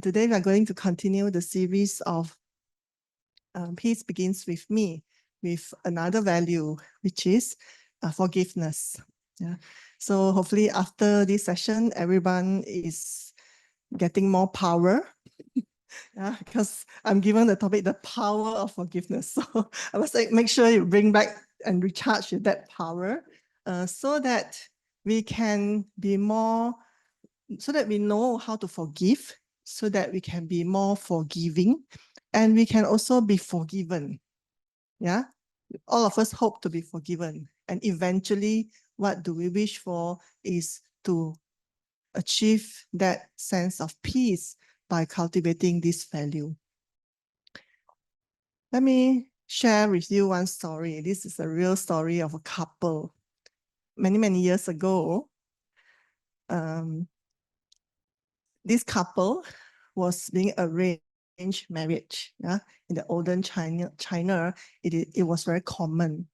Today we are going to continue the series of Peace Begins With Me, with another value, which is forgiveness. Yeah. So hopefully after this session, everyone is getting more power. Yeah, because I'm given the topic, the power of forgiveness. So I must make sure you bring back and recharge with that power so that we can be more, so that we know how to forgive, so that we can be more forgiving, and we can also be forgiven. Yeah, all of us hope to be forgiven, and eventually what do we wish for is to achieve that sense of peace by cultivating this value. Let me share with you one story. This is a real story of a couple. Many years ago, this couple was being arranged marriage. Yeah, in the olden China, it was very common.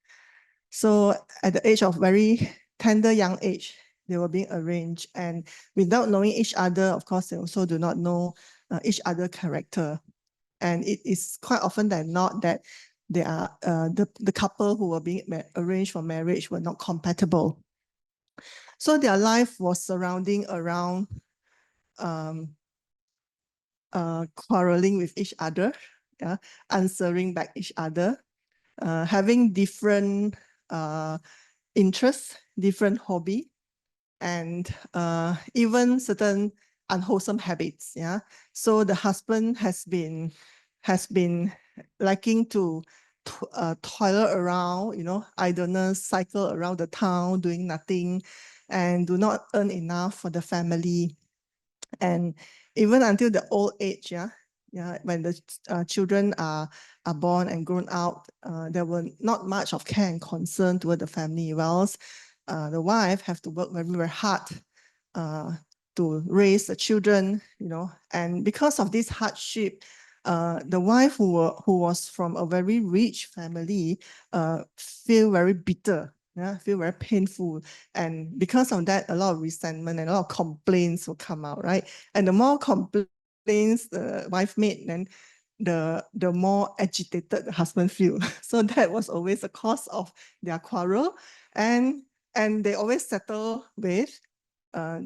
So at the age of very tender young age, they were being arranged, and without knowing each other, of course, they also do not know each other character. And it is quite often than not that they are the couple who were being arranged for marriage were not compatible. So their life was surrounding around quarreling with each other, yeah, answering back each other, having different interests, different hobby, and even certain unwholesome habits. Yeah, so the husband has been liking to toil around, idleness, cycle around the town, doing nothing, and do not earn enough for the family. And even until the old age, when the children are born and grown out, there were not much of care and concern toward the family. Whereas the wife have to work very hard to raise the children, and because of this hardship, the wife who was from a very rich family feel very bitter. Yeah, feel very painful. And because of that, a lot of resentment and a lot of complaints will come out, right? And the more complaints the wife made, then the more agitated the husband feel. So that was always the cause of their quarrel. And they always settle with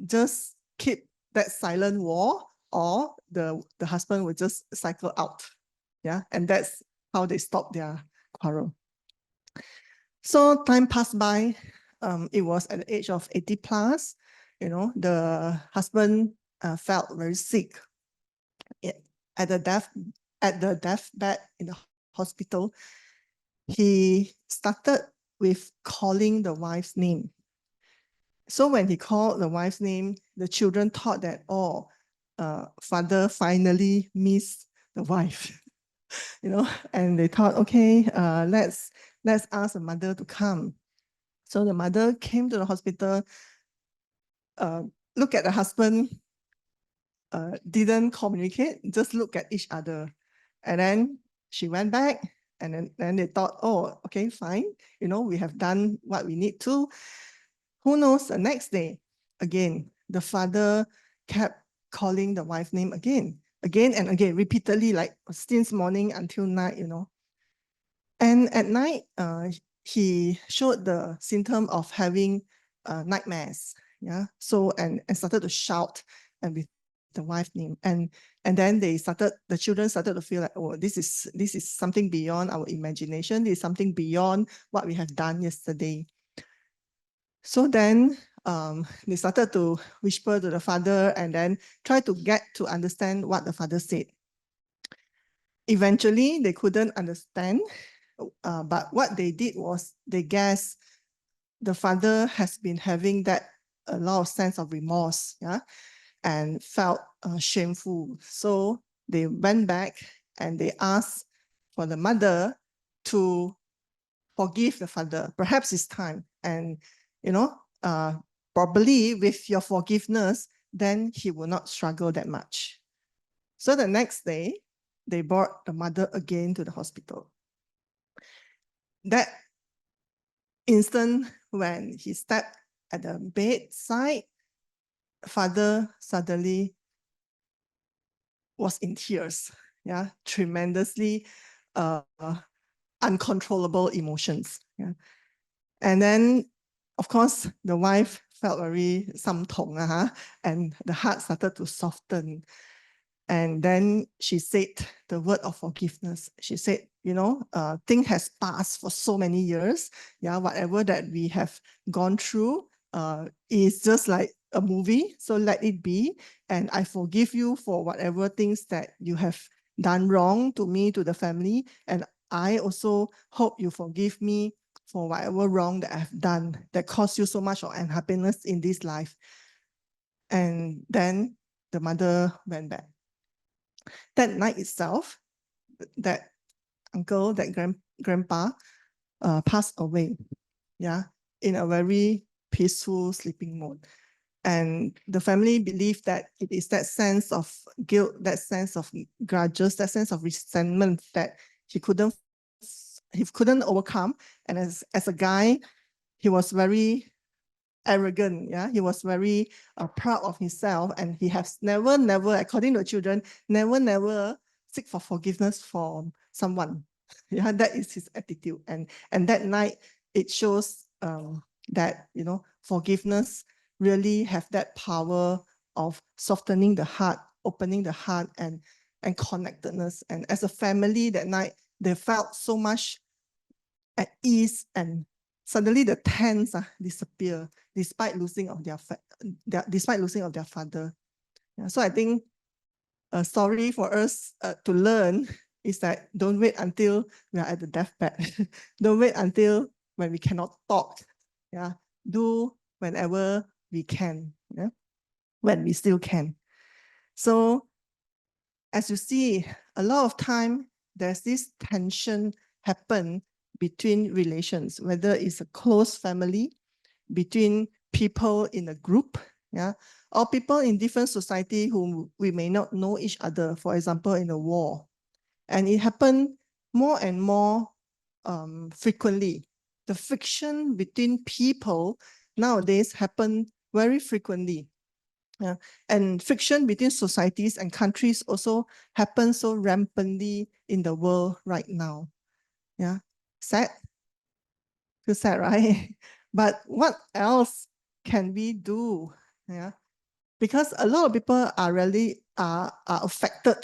just keep that silent war, or the husband would just cycle out. Yeah, and that's how they stop their quarrel. So time passed by. It was at the age of 80 plus. The husband felt very sick. At the deathbed in the hospital, he started with calling the wife's name. So when he called the wife's name, the children thought that, father finally missed the wife. And they thought, okay, let's ask the mother to come. So the mother came to the hospital, look at the husband, didn't communicate, just look at each other. And then she went back, and then they thought, oh, okay, fine. We have done what we need to. Who knows, the next day, again, the father kept calling the wife's name again and again, repeatedly, like since morning until night, And at night, he showed the symptom of having nightmares. Yeah. So and started to shout and with the wife's name. And then the children started to feel like, oh, this is something beyond our imagination. This is something beyond what we have done yesterday. So then they started to whisper to the father and then try to get to understand what the father said. Eventually, they couldn't understand, but what they did was they guessed the father has been having a lot of sense of remorse, yeah, and felt shameful. So they went back and they asked for the mother to forgive the father. Perhaps it's time. And, probably with your forgiveness, then he will not struggle that much. So the next day, they brought the mother again to the hospital. That instant when he stepped at the bedside, father suddenly was in tears. Yeah, tremendously uncontrollable emotions. Yeah. And then, of course, the wife felt very 心痛, and the heart started to soften. And then she said the word of forgiveness. She said, thing has passed for so many years. Yeah, whatever that we have gone through is just like a movie. So let it be. And I forgive you for whatever things that you have done wrong to me, to the family. And I also hope you forgive me for whatever wrong that I've done that caused you so much of unhappiness in this life. And then the mother went back. That night itself, that uncle, that grandpa passed away, yeah, in a very peaceful sleeping mode. And the family believed that it is that sense of guilt, that sense of grudges, that sense of resentment that he couldn't overcome. And as a guy, he was very arrogant. Yeah, he was very proud of himself, and he has never, according to the children, never seek for forgiveness from someone. Yeah, that is his attitude. And that night, it shows that forgiveness really have that power of softening the heart, opening the heart, and connectedness. And as a family that night, they felt so much at ease, and suddenly the tense disappear despite losing of their father. Yeah, so I think a story for us to learn is that don't wait until we are at the deathbed. Don't wait until when we cannot talk. Yeah, do whenever we can. Yeah, when we still can. So as you see, a lot of time there's this tension happen between relations, whether it's a close family, between people in a group, yeah, or people in different society whom we may not know each other, for example, in a war. And it happened more and more frequently. The friction between people nowadays happen very frequently. Yeah. And friction between societies and countries also happens so rampantly in the world right now. Yeah, sad. Feel sad, right? But what else can we do? Yeah, because a lot of people are really are affected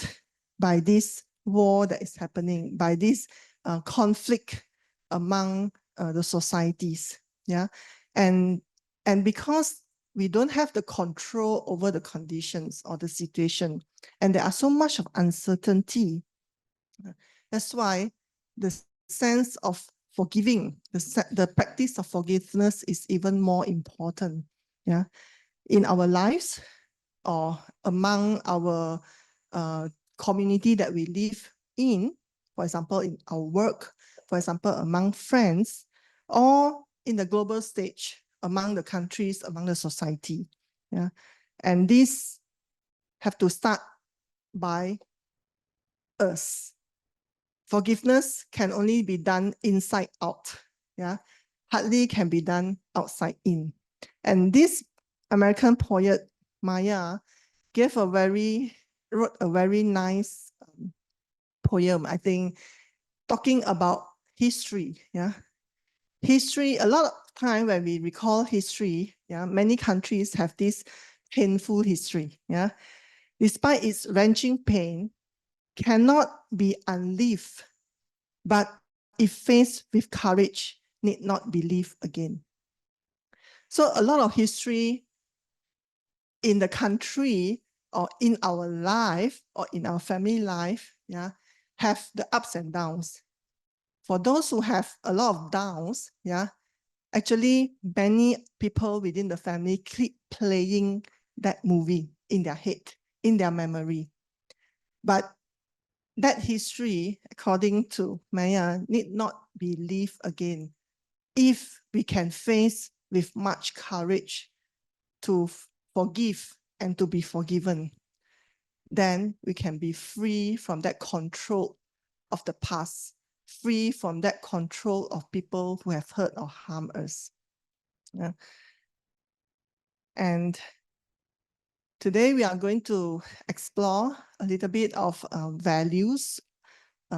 by this war that is happening, by this conflict among the societies. Yeah, and because we don't have the control over the conditions or the situation, and there are so much of uncertainty. That's why the sense of forgiving, the practice of forgiveness is even more important. Yeah, in our lives or among our community that we live in, for example, in our work, for example, among friends, or in the global stage, among the countries, among the society. Yeah, and this have to start by us. Forgiveness can only be done inside out. Yeah, hardly can be done outside in. And this American poet Maya wrote a very nice poem, I think, talking about history. Yeah, history. A lot of time when we recall history, yeah, many countries have this painful history. Yeah, despite its wrenching pain, cannot be unlived, but if faced with courage, need not believe again. So a lot of history in the country or in our life or in our family life, yeah, have the ups and downs. For those who have a lot of downs, yeah, actually many people within the family keep playing that movie in their head, in their memory. But that history, according to Maya, need not be lived again if we can face with much courage to forgive and to be forgiven. Then we can be free from that control of the past, free from that control of people who have hurt or harmed us. Yeah. And Today, we are going to explore a little bit of values,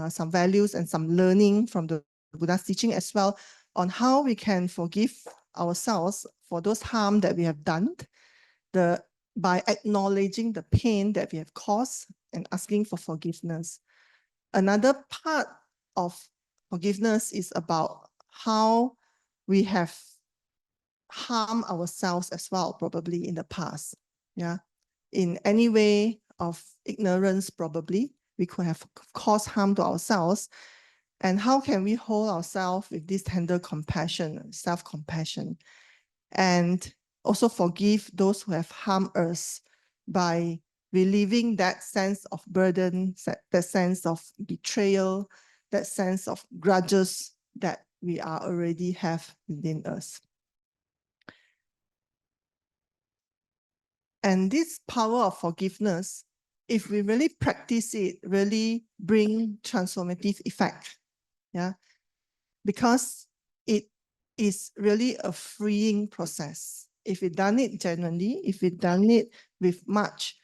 some values and some learning from the Buddha's teaching as well on how we can forgive ourselves for those harm that we have done, by acknowledging the pain that we have caused and asking for forgiveness. Another part of forgiveness is about how we have harmed ourselves as well, probably in the past. Yeah, in any way of ignorance, probably we could have caused harm to ourselves. And how can we hold ourselves with this tender compassion, self-compassion, and also forgive those who have harmed us by relieving that sense of burden, that sense of betrayal, that sense of grudges that we are already have within us. And this power of forgiveness, if we really practice it, really bring transformative effect. Yeah, because it is really a freeing process. If we done it genuinely, if we done it with much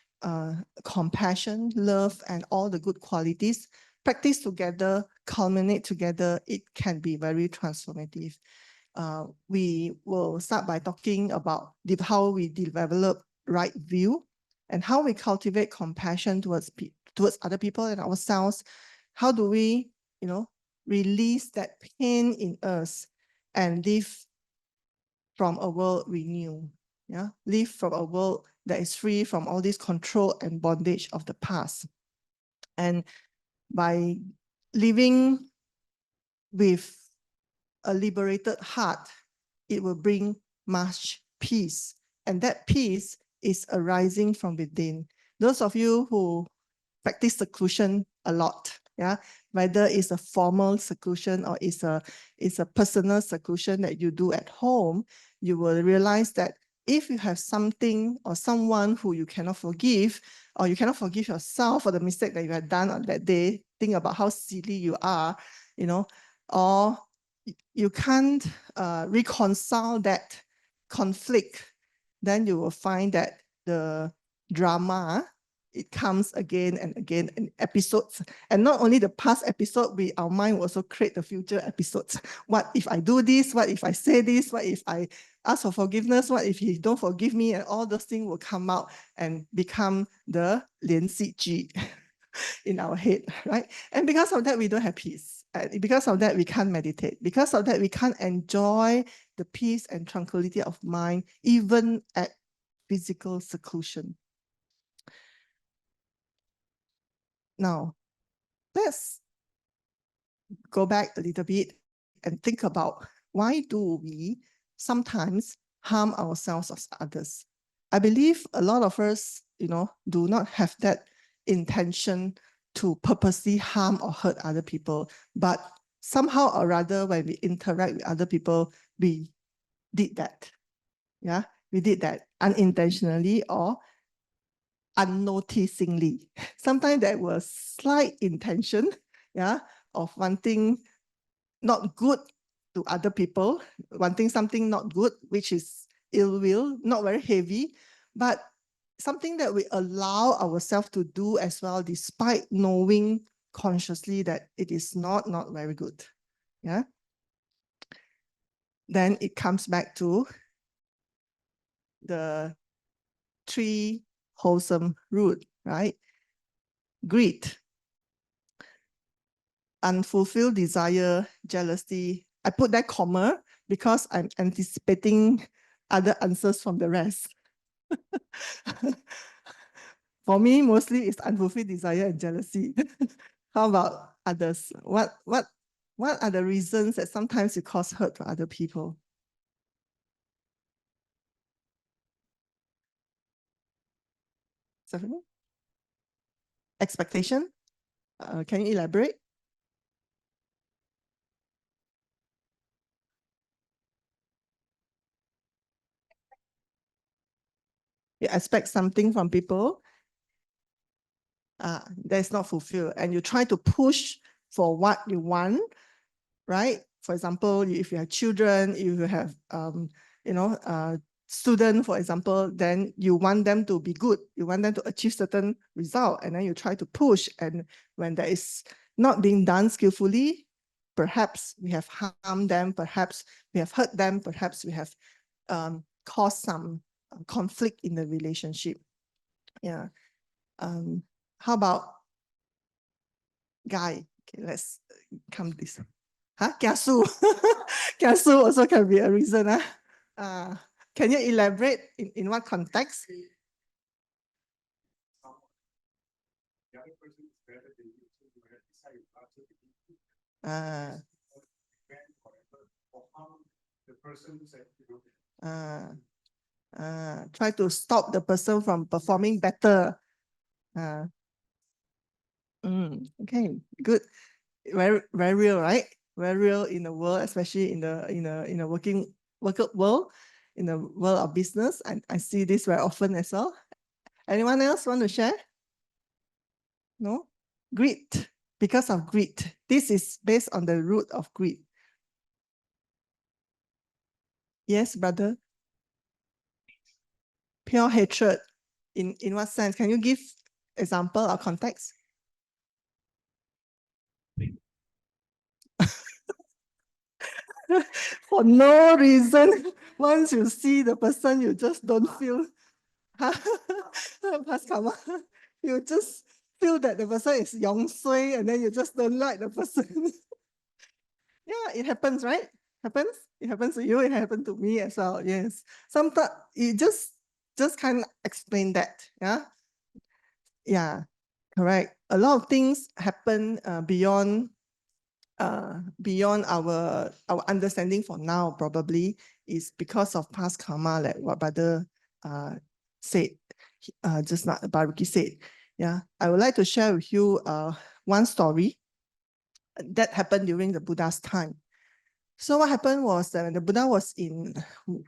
compassion, love, and all the good qualities, practice together, culminate together, it can be very transformative. We will start by talking about how we develop right view and how we cultivate compassion towards other people and ourselves. How do we, release that pain in us and live from a world renewed? Yeah, live from a world that is free from all this control and bondage of the past. And by living with a liberated heart, it will bring much peace. And that peace is arising from within. Those of you who practice seclusion a lot, yeah, whether it's a formal seclusion or it's a personal seclusion that you do at home, you will realize that if you have something or someone who you cannot forgive, or you cannot forgive yourself for the mistake that you had done on that day, think about how silly you are, or you can't reconcile that conflict, then you will find that the drama, it comes again and again in episodes. And not only the past episode, our mind will also create the future episodes. What if I do this? What if I say this? What if I ask for forgiveness? What if he don't forgive me? And all those things will come out and become the 连续剧 in our head, right? And because of that, we don't have peace. Because of that, we can't meditate. Because of that, we can't enjoy the peace and tranquility of mind, even at physical seclusion. Now, let's go back a little bit and think about, why do we sometimes harm ourselves or others? I believe a lot of us, do not have that intention to purposely harm or hurt other people, but somehow or rather, when we interact with other people, we did that. Yeah, we did that unintentionally or unnoticingly. Sometimes there was slight intention, yeah, of wanting not good to other people, wanting something not good, which is ill will, not very heavy, but something that we allow ourselves to do as well, despite knowing consciously that it is not very good. Yeah. Then it comes back to the 3 wholesome root, right? Greed, unfulfilled desire, jealousy. I put that comma because I'm anticipating other answers from the rest. For me, mostly it's unfulfilled desire and jealousy. How about others? What are the reasons that sometimes you cause hurt to other people? Stephanie? Expectation? Can you elaborate? You expect something from people that's not fulfilled, and you try to push for what you want, right? For example, if you have children, if you have, student, for example, then you want them to be good. You want them to achieve certain result, and then you try to push. And when that is not being done skillfully, perhaps we have harmed them, perhaps we have hurt them, perhaps we have caused some conflict in the relationship. Yeah. How about guy? Okay, let's come this. Huh? Kiasu. Kiasu also can be a reason. Can you elaborate in what context? Uh, try to stop the person from performing better. Okay, good. Very, very real, right? Very real in the world, especially in the working world, in the world of business. I see this very often as well. Anyone else want to share? No? Greed. Because of greed. This is based on the root of greed. Yes, brother. Pure hatred. In what sense? Can you give example or context? For no reason. Once you see the person, you just don't feel past karma. You just feel that the person is yong sui, and then you just don't like the person. Yeah, it happens, right? Happens. It happens to you. It happened to me as well. Yes. Sometimes it just can't explain that. Yeah. Yeah. Correct. A lot of things happen beyond our understanding for now. Probably is because of past karma, like what brother said. Just not Baruki said. Yeah. I would like to share with you one story that happened during the Buddha's time. So what happened was that when the Buddha was in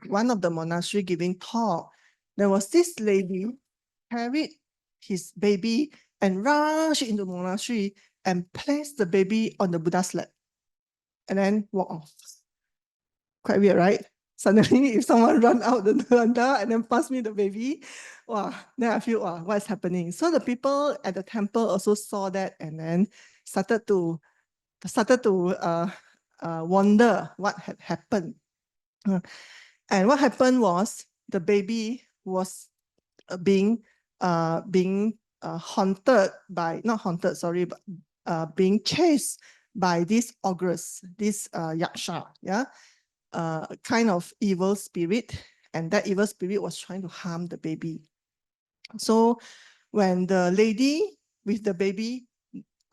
one of the monastery giving talk, there was this lady carried his baby and rushed into the monastery and placed the baby on the Buddha's lap and then walk off. Quite weird, right? Suddenly, if someone run out the veranda and then pass me the baby, wow, then I feel, wow, what's happening? So the people at the temple also saw that and then started to wonder what had happened. And what happened was the baby was being haunted by, not haunted, sorry, but being chased by this ogress, this yaksha, yeah, kind of evil spirit, and that evil spirit was trying to harm the baby. So when the lady with the baby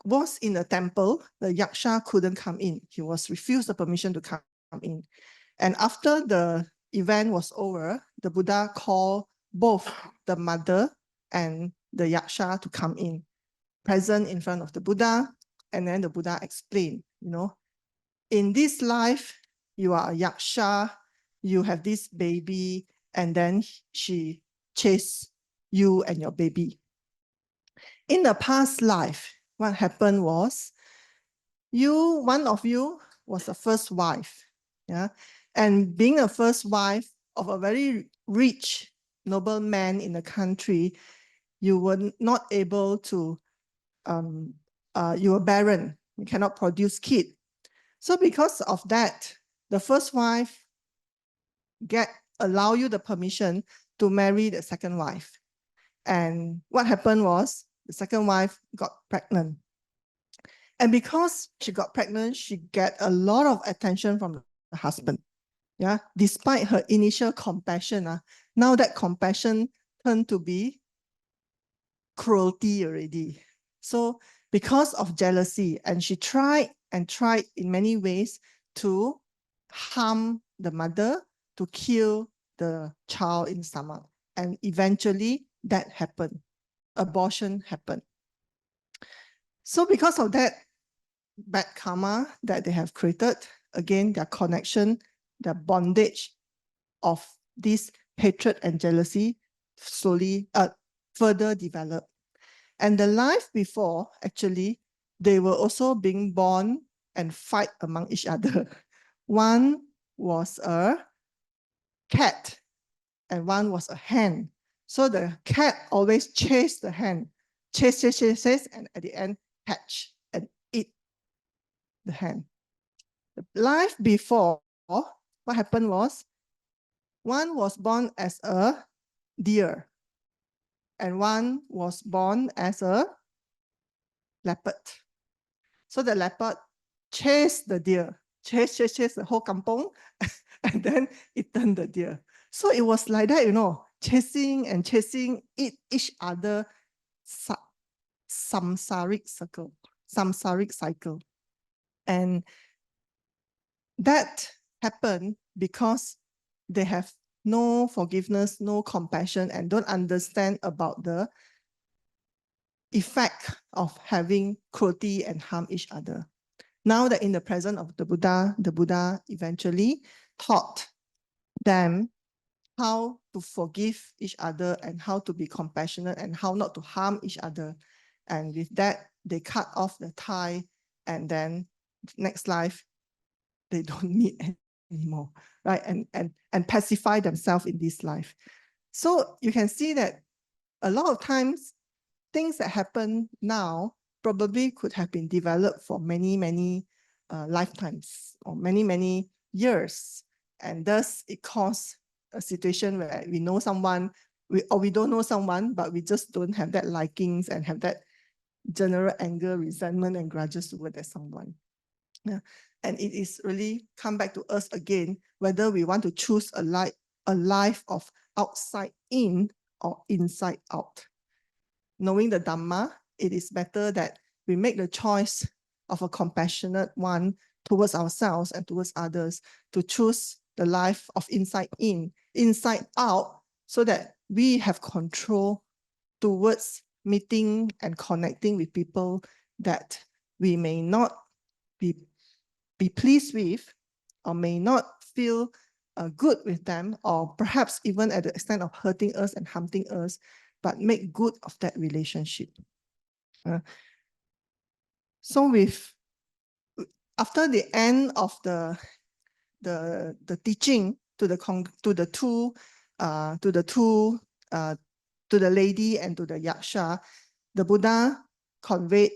was in the temple, the yaksha couldn't come in. He was refused the permission to come in. And after the event was over, the Buddha called both the mother and the yaksha to come in, present in front of the Buddha. And then the Buddha explained, in this life, you are a yaksha, you have this baby, and then she chased you and your baby. In the past life, what happened was, one of you was a first wife, yeah, and being a first wife of a very rich noble man in the country, you were not able to, you were barren, you cannot produce kid. So because of that, the first wife allow you the permission to marry the second wife. And what happened was the second wife got pregnant. And because she got pregnant, she got a lot of attention from the husband. Yeah, despite her initial compassion, now that compassion turned to be cruelty already. So because of jealousy, and she tried in many ways to harm the mother, to kill the child in stomach. And eventually that happened. Abortion happened. So because of that bad karma that they have created, again, their connection, their bondage of this hatred and jealousy slowly further developed. And the life before, actually, they were also being born and fight among each other. One was a cat and one was a hen. So the cat always chased the hen, chase, and at the end catch and eat the hen. The life before, what happened was, one was born as a deer, and one was born as a leopard. So the leopard chased the deer, chased the whole kampong, and then eaten the deer. So it was like that, chasing and chasing each other, samsaric cycle. And that happened because they have no forgiveness, no compassion, and don't understand about the effect of having cruelty and harm each other. Now that in the presence of the Buddha eventually taught them how to forgive each other and how to be compassionate and how not to harm each other. And with that, they cut off the tie, and then next life, they don't need anymore, right? And pacify themselves in this life. So you can see that a lot of times, things that happen now probably could have been developed for many, many lifetimes or many, many years. And thus it caused a situation where we know someone, or we don't know someone, but we just don't have that likings and have that general anger, resentment, and grudges toward that someone. Yeah. And it is really come back to us again, whether we want to choose a life of outside in or inside out. Knowing the Dhamma, it is better that we make the choice of a compassionate one towards ourselves and towards others, to choose the life of inside in, inside out, so that we have control towards meeting and connecting with people that we may not be pleased with, or may not feel good with them, or perhaps even at the extent of hurting us and harming us, but make good of that relationship. So after the end of the teaching to the lady and to the yaksha, the Buddha conveyed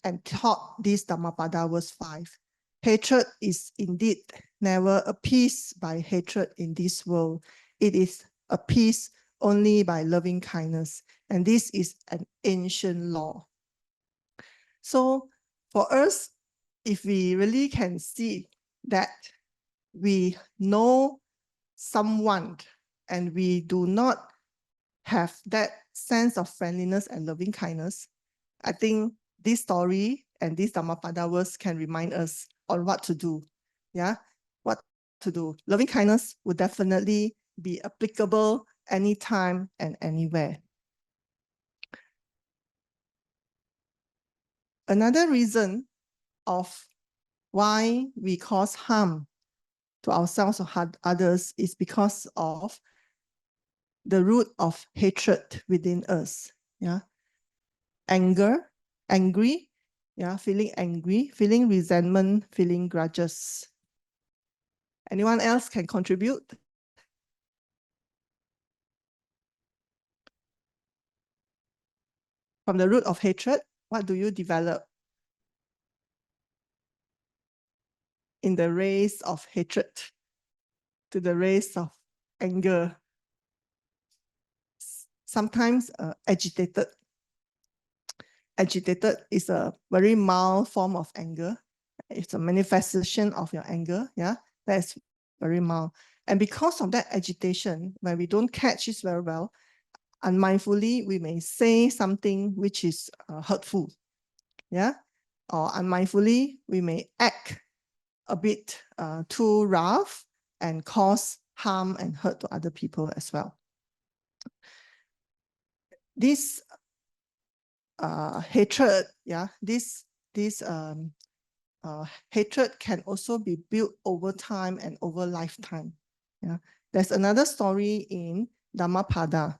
and taught this Dhammapada verse 5. Hatred is indeed never appeased by hatred in this world. It is appeased only by loving kindness. And this is an ancient law. So for us, if we really can see that we know someone and we do not have that sense of friendliness and loving kindness, I think this story and this Dhammapada verse can remind us on what to do. Yeah, what to do. Loving kindness would definitely be applicable anytime and anywhere. Another reason of why we cause harm to ourselves or others is because of the root of hatred within us. Yeah, angry, yeah, feeling angry, feeling resentment, feeling grudges. Anyone else can contribute? From the root of hatred, what do you develop in the race of hatred to the race of anger? Sometimes agitated. Agitated is a very mild form of anger. It's a manifestation of your anger. Yeah, that's very mild. And because of that agitation, when we don't catch it very well, unmindfully, we may say something which is hurtful. Yeah, or unmindfully, we may act a bit too rough and cause harm and hurt to other people as well. This hatred, yeah, this hatred can also be built over time and over lifetime. Yeah, there's another story in Dhammapada.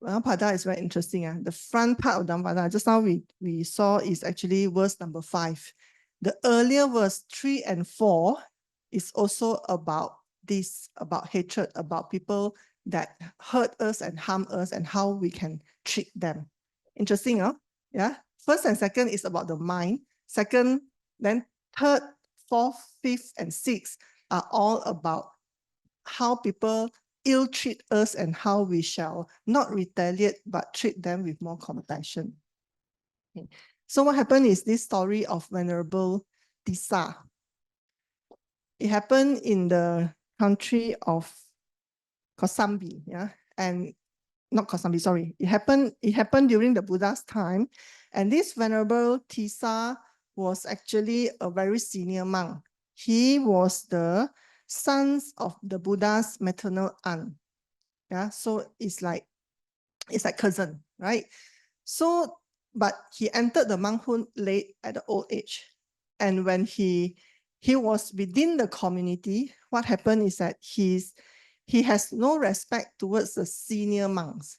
Dhammapada is very interesting. The front part of Dhammapada, just now we saw, is actually verse number 5. The earlier verse 3 and 4 is also about this, about hatred, about people that hurt us and harm us, and how we can treat them. Interesting, huh? Yeah. First and second is about the mind. Second, then third, fourth, fifth, and sixth are all about how people ill treat us and how we shall not retaliate, but treat them with more compassion. Okay. So what happened is this story of Venerable Tisa. It happened in the country of Kosambi, yeah, and not Kosambi, sorry. It happened during the Buddha's time, and this Venerable Tisa was actually a very senior monk. He was the son of the Buddha's maternal aunt. Yeah, so it's like cousin, right? So, but he entered the monkhood late at the old age. And when he was within the community, what happened is that he has no respect towards the senior monks.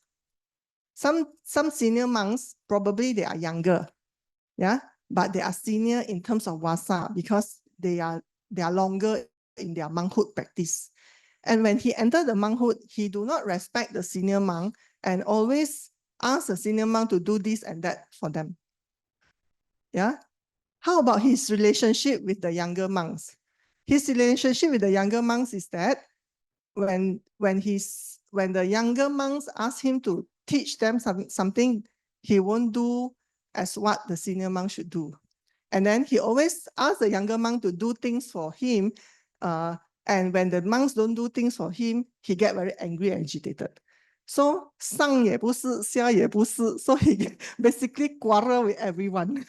Some senior monks, probably they are younger, yeah, but they are senior in terms of wasa because they are longer in their monkhood practice. And when he entered the monkhood, he do not respect the senior monk and always ask the senior monk to do this and that for them. Yeah. How about his relationship with the younger monks? His relationship with the younger monks is that when the younger monks ask him to teach them something, he won't do as what the senior monk should do. And then he always asks the younger monk to do things for him. And when the monks don't do things for him, he get very angry and agitated. So 上也不是，下也不是. So he basically quarrel with everyone.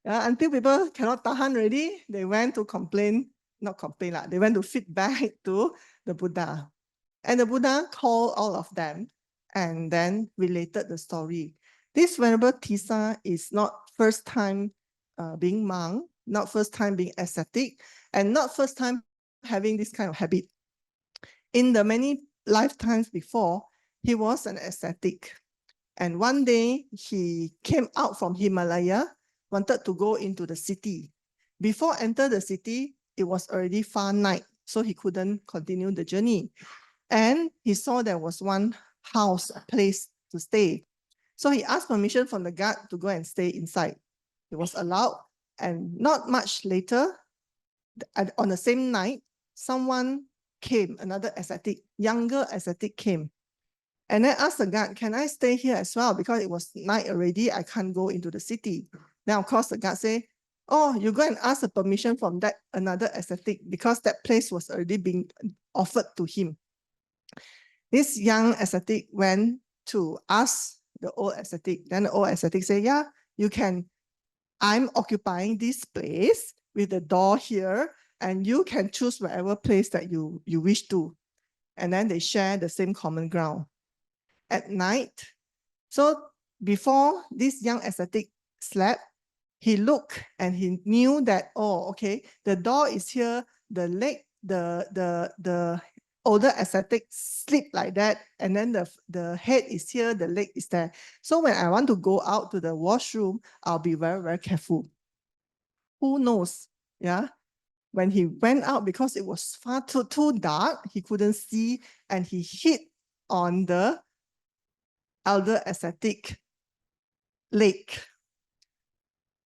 Yeah, until people cannot tahan already, they went to complain, not complain, they went to feedback to the Buddha. And the Buddha called all of them and then related the story. This Venerable Tisa is not first time being monk, not first time being ascetic, and not first time having this kind of habit. In the many lifetimes before, he was an ascetic. And one day he came out from Himalaya, wanted to go into the city. Before enter the city, it was already far night, so he couldn't continue the journey. And he saw there was one house, a place to stay. So he asked permission from the guard to go and stay inside. It was allowed. And not much later, on the same night, someone came, another ascetic, younger ascetic came. And then asked the guard, can I stay here as well? Because it was night already, I can't go into the city. Then of course the guard say, oh, you go and ask a permission from that another ascetic because that place was already being offered to him. This young ascetic went to ask the old ascetic. Then the old ascetic say, yeah, you can, I'm occupying this place with the door here, and you can choose whatever place that you wish to. And then they share the same common ground. At night, so before this young ascetic slept, he looked and he knew that, oh, okay, the door is here, the leg, the older ascetic sleep like that, and then the head is here, the leg is there. So when I want to go out to the washroom, I'll be very, very careful. Who knows? Yeah. When he went out, because it was far too dark, he couldn't see, and he hit on the elder ascetic leg.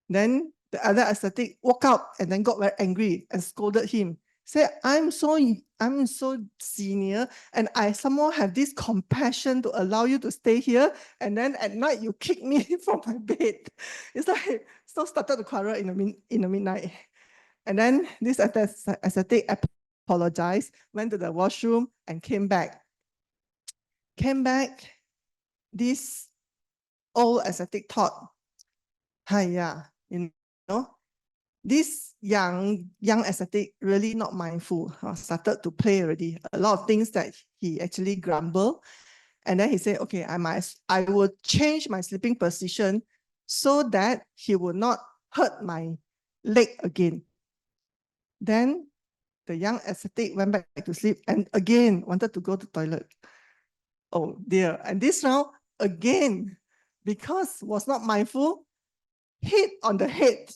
Then the other ascetic woke up and then got very angry and scolded him. Said, I'm so senior, and I somehow have this compassion to allow you to stay here, and then at night you kick me from my bed. It's like, so started to quarrel in the midnight. And then this ascetic apologized, went to the washroom and came back. This old ascetic thought, hiya, you know, this young ascetic really not mindful, started to play already. A lot of things that he actually grumbled. And then he said, okay, I will change my sleeping position so that he will not hurt my leg again. Then the young ascetic went back to sleep and again wanted to go to the toilet. Oh dear. And this round, again, because was not mindful, hit on the head.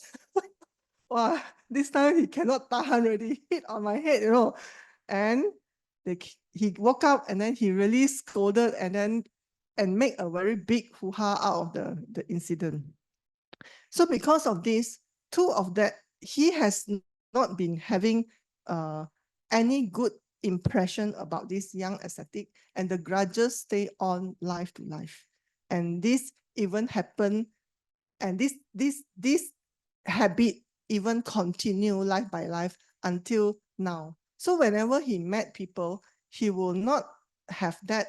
Wow, this time he cannot tahan already, hit on my head, you know. And he woke up and then he really scolded and make a very big hoo-ha out of the incident. So because of this, two of that, he has not been having any good impression about this young ascetic, and the grudges stay on life to life. And this even happened, and this habit even continue life by life until now. So whenever he met people, he will not have that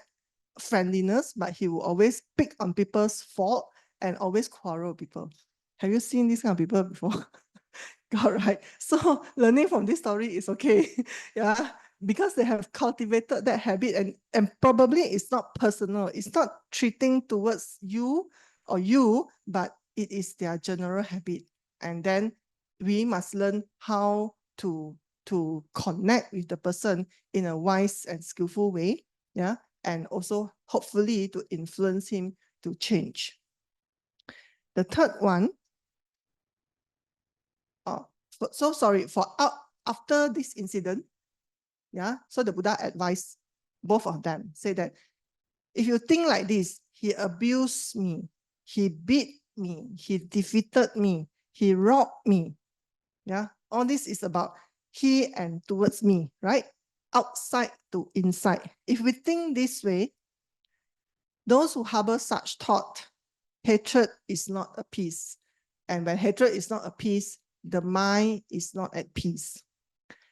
friendliness, but he will always pick on people's fault and always quarrel with people. Have you seen these kind of people before? God, right? So learning from this story is okay. Yeah, because they have cultivated that habit, and probably it's not personal. It's not treating towards you or you, but it is their general habit. And then we must learn how to connect with the person in a wise and skillful way. Yeah, and also hopefully to influence him to change. The third one, so sorry, after this incident, yeah, so the Buddha advised both of them, say that if you think like this, he abused me, he beat me, he defeated me, he robbed me. Yeah, all this is about he and towards me, right? Outside to inside. If we think this way, those who harbor such thought, hatred is not a peace. And when hatred is not a peace, the mind is not at peace.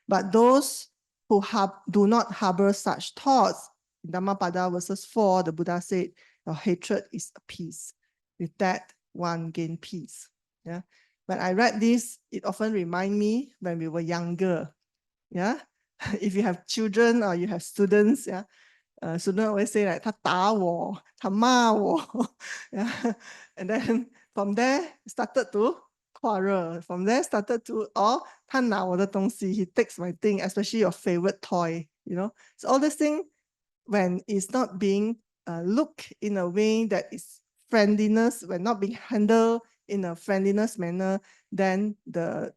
But those who do not harbor such thoughts, in Dhammapada verses 4, the Buddha said, your hatred is a peace. With that, one gain peace. Yeah. When I read this, it often reminds me when we were younger. Yeah. If you have children or you have students, yeah, student always say like 他打我,他骂我. Yeah. And then from there started to quarrel. From there started to, 他拿我的东西, he takes my thing, especially your favorite toy, you know. So all this thing, when it's not being looked in a way that is friendliness, when not being handled in a friendliness manner, then the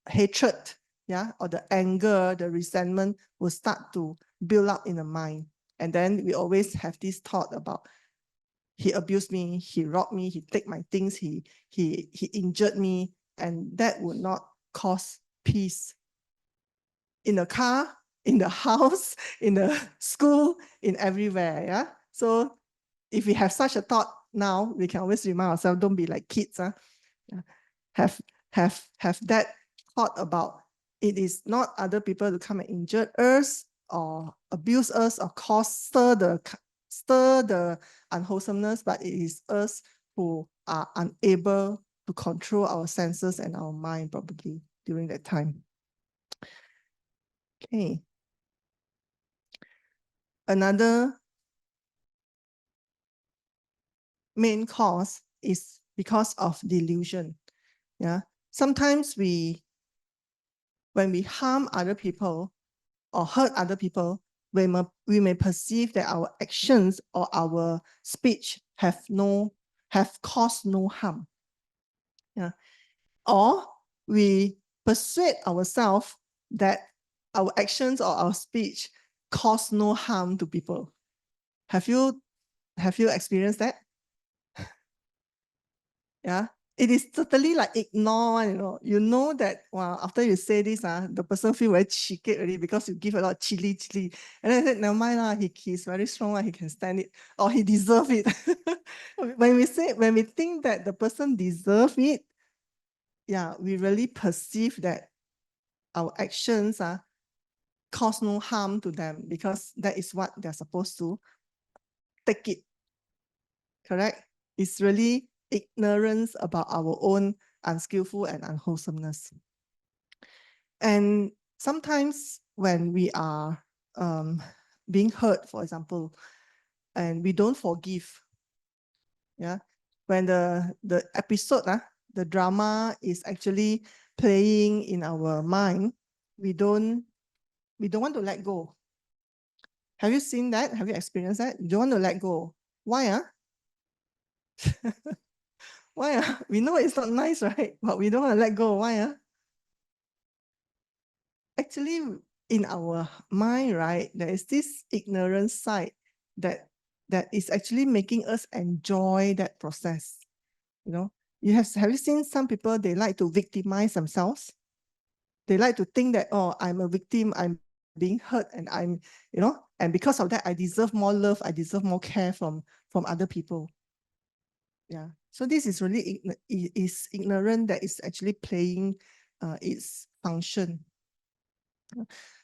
hatred, yeah, or the anger, the resentment will start to build up in the mind. And then we always have this thought about, he abused me, he robbed me, he take my things, he injured me, and that would not cause peace in the car, in the house, in the school, in everywhere. Yeah. So if we have such a thought now, we can always remind ourselves, don't be like kids. Yeah. Have that thought about, it is not other people to come and injure us or abuse us or stir the unwholesomeness, but it is us who are unable to control our senses and our mind probably during that time. Okay. Another main cause is because of delusion. Yeah. Sometimes when we harm other people or hurt other people, we may perceive that our actions or our speech have caused no harm. Yeah. Or we persuade ourselves that our actions or our speech cause no harm to people. Have you experienced that? Yeah. It is totally like ignore, you know that, wow, after you say this, the person feel very cheeky already because you give a lot of chili. And then I said, never mind, he's very strong, he can stand it, or he deserve it. When we think that the person deserve it, yeah, we really perceive that our actions cause no harm to them because that is what they're supposed to take it. Correct? It's really ignorance about our own unskillful and unwholesomeness. And sometimes when we are being hurt, for example, and we don't forgive, yeah, when the episode, the drama is actually playing in our mind, we don't want to let go. Have you seen that? Have you experienced that? You don't want to let go. Why? Why? We know it's not nice, right? But we don't want to let go. Why? Actually, in our mind, right, there is this ignorant side that is actually making us enjoy that process. You know, have you seen some people, they like to victimize themselves? They like to think that, oh, I'm a victim, I'm being hurt, and and because of that, I deserve more love, I deserve more care from other people. Yeah. So this is really is ignorant that is actually playing its function.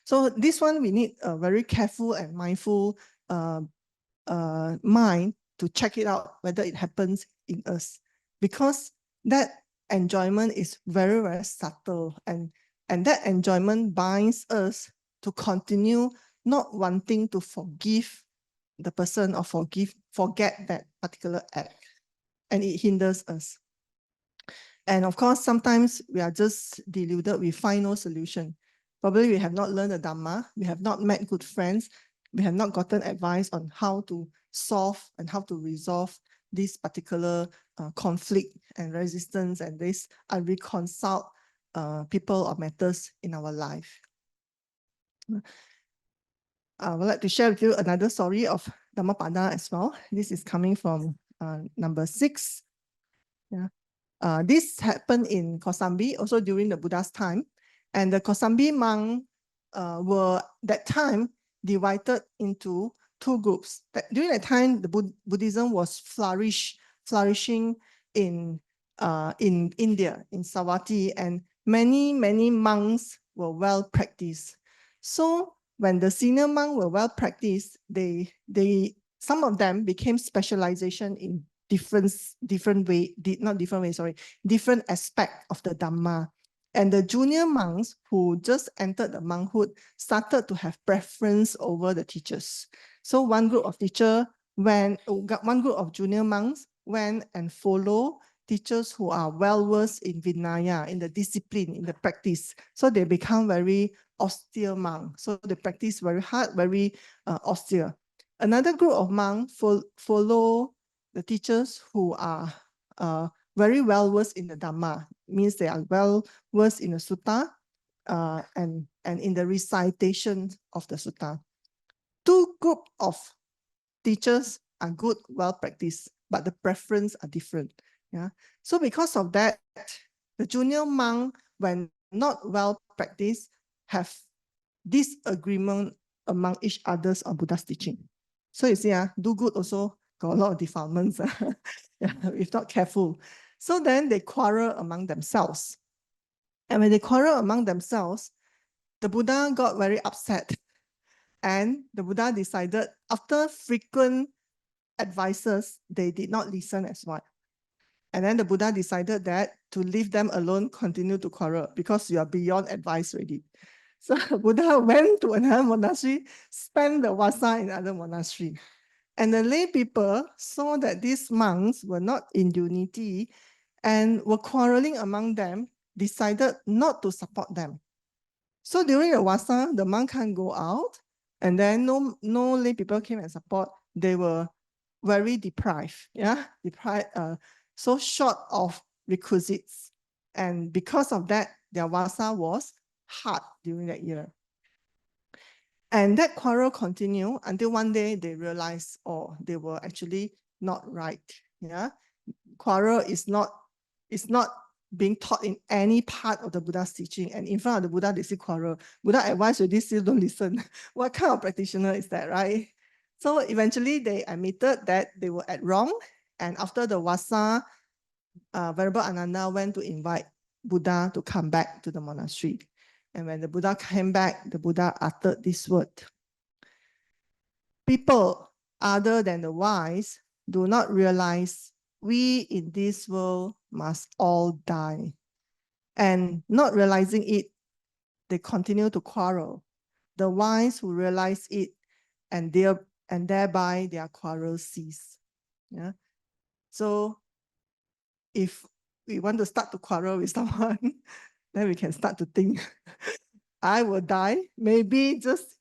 So this one, we need a very careful and mindful mind to check it out, whether it happens in us, because that enjoyment is very, very subtle, and that enjoyment binds us to continue not wanting to forgive the person or forget that particular act, and it hinders us. And of course, sometimes we are just deluded, we find no solution. Probably we have not learned the Dhamma, we have not met good friends, we have not gotten advice on how to solve and how to resolve this particular conflict and resistance and this unreconciled people or matters in our life. I would like to share with you another story of Dhammapada as well. This is coming from number 6. Yeah. This happened in Kosambi, also during the Buddha's time. And the Kosambi monks were, that time, divided into 2 groups. During that time, the Buddhism was flourishing in India, in Savatthi, and many monks were well practiced. So when the senior monks were well practiced, some of them became specialization in different aspect of the Dhamma. And the junior monks who just entered the monkhood started to have preference over the teachers. So one group of junior monks went and follow teachers who are well versed in Vinaya, in the discipline, in the practice. So they become very austere monks. So they practice very hard, very austere. Another group of monks follow the teachers who are very well versed in the Dhamma, means they are well versed in the sutta and in the recitation of the sutta. 2 groups of teachers are good, well practiced, but the preference are different. Yeah. So because of that, the junior monk, when not well practiced, have disagreement among each others on Buddha's teaching. So you see, do good also got a lot of defilements if not careful. So then they quarrel among themselves. And when they quarrel among themselves, the Buddha got very upset. And the Buddha decided, after frequent advices, they did not listen as well. And then the Buddha decided that to leave them alone, continue to quarrel, because you are beyond advice already. So Buddha went to another monastery, spent the vasa in another monastery. And the lay people saw that these monks were not in unity and were quarreling among them, decided not to support them. So during the vasa, the monk can't go out, and then no lay people came and support. They were very deprived, so short of requisites. And because of that, their vasa was hard during that year. And that quarrel continued until one day they realized, oh, they were actually not right. Yeah, quarrel is not being taught in any part of the Buddha's teaching. And in front of the Buddha, they still quarrel. Buddha advised you, they still don't listen. What kind of practitioner is that, right? So eventually they admitted that they were at wrong. And after the vasa, Venerable Ananda went to invite Buddha to come back to the monastery. And when the Buddha came back, the Buddha uttered this word: people other than the wise do not realize we in this world must all die. And not realizing it, they continue to quarrel. The wise who realize it, and thereby their quarrels cease. Yeah. So if we want to start to quarrel with someone, then we can start to think, I will die, maybe just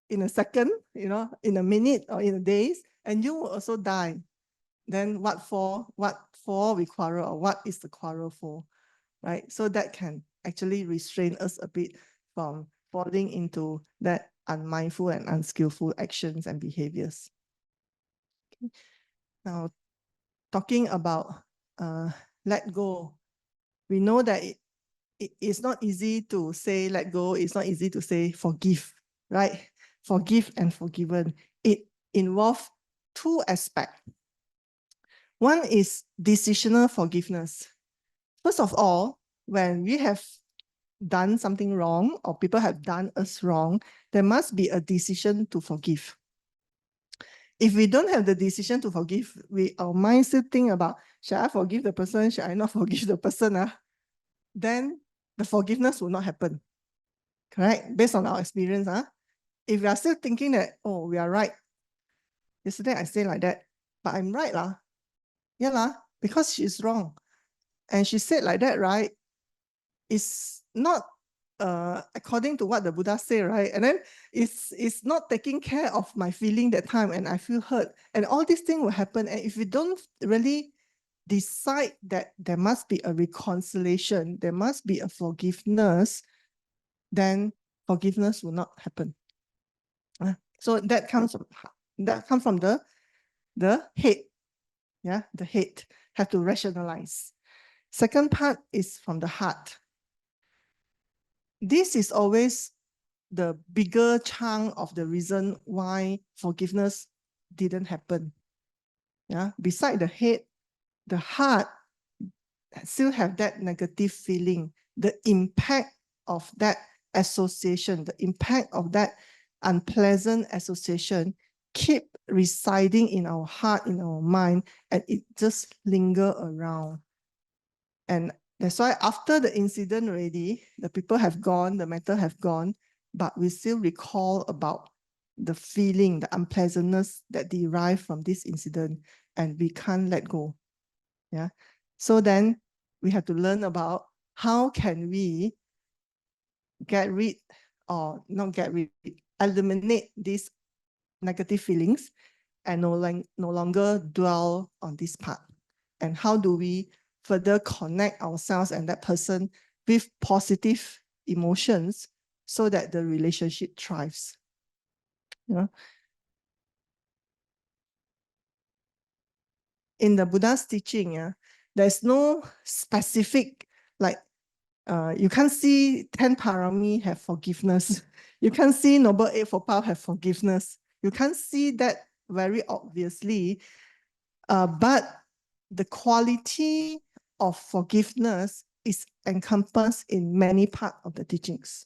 in a second, in a minute or in a days, and you will also die. Then what for we quarrel, or what is the quarrel for, right? So that can actually restrain us a bit from falling into that unmindful and unskillful actions and behaviors. Okay. Now, talking about let go, we know that it's not easy to say let go. It's not easy to say forgive, right? Forgive and forgiven. It involves two aspects. One is decisional forgiveness. First of all, when we have done something wrong or people have done us wrong, there must be a decision to forgive. If we don't have the decision to forgive, our mind still think about, should I forgive the person? Should I not forgive the person? Then the forgiveness will not happen. Correct? Based on our experience. If we are still thinking that, oh, we are right. Yesterday I say like that, but I'm right lah. Yeah lah, because she's wrong. And she said like that, right? It's not according to what the Buddha said, right? And then it's not taking care of my feeling that time, and I feel hurt. And all these things will happen. And if we don't really decide that there must be a reconciliation, there must be a forgiveness, then forgiveness will not happen. So that comes from the head. Yeah, the head have to rationalize. Second part is from the heart. This is always the bigger chunk of the reason why forgiveness didn't happen. Yeah, beside the head, the heart still have that negative feeling, the impact of that association, the impact of that unpleasant association keep residing in our heart, in our mind, and it just linger around. And that's why after the incident already, the people have gone, the matter have gone, but we still recall about the feeling, the unpleasantness that derived from this incident, and we can't let go. Yeah. So then we have to learn about how can we get rid, or not get rid, eliminate these negative feelings and no longer dwell on this part. And how do we further connect ourselves and that person with positive emotions so that the relationship thrives? Yeah. In the Buddha's teaching, there's no specific, like, you can't see 10 parami have forgiveness. You can't see Noble Eightfold Path have forgiveness. You can't see that very obviously, but the quality of forgiveness is encompassed in many parts of the teachings.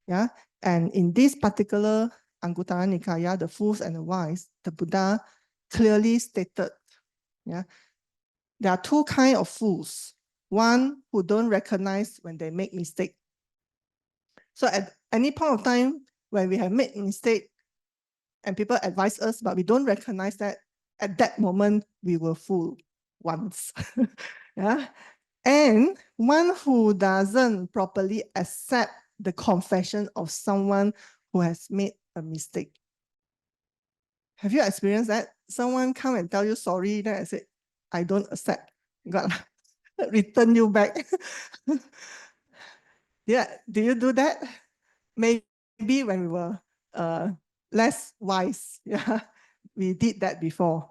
Yeah, and in this particular Anguttara Nikaya, the fools and the wise, the Buddha clearly stated, yeah, there are two kinds of fools. One who don't recognize when they make mistake. So at any point of time when we have made mistake and people advise us, but we don't recognize that, at that moment we were fooled once. Yeah. And one who doesn't properly accept the confession of someone who has made a mistake. Have you experienced that? Someone come and tell you sorry, then I said, I don't accept. God, return you back. Yeah, do you do that? Maybe when we were less wise. Yeah, we did that before.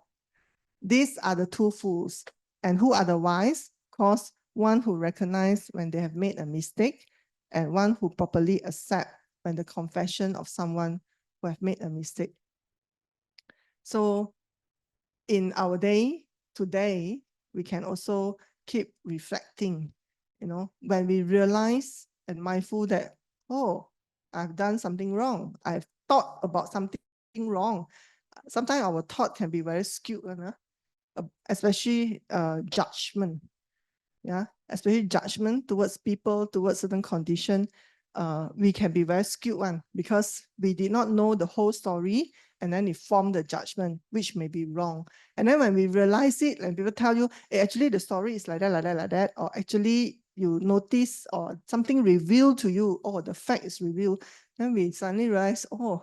These are the two fools. And who are the wise? Of course, one who recognize when they have made a mistake, and one who properly accept when the confession of someone who have made a mistake. So in our day, today, we can also keep reflecting, when we realize and mindful that, oh, I've done something wrong. I've thought about something wrong. Sometimes our thought can be very skewed, especially judgment. Yeah, especially judgment towards people, towards certain condition. We can be very skewed one because we did not know the whole story, and then we form the judgment, which may be wrong. And then when we realize it, and people tell you, hey, actually the story is like that, like that, like that, or actually you notice or something revealed to you, or the fact is revealed, then we suddenly realize, oh,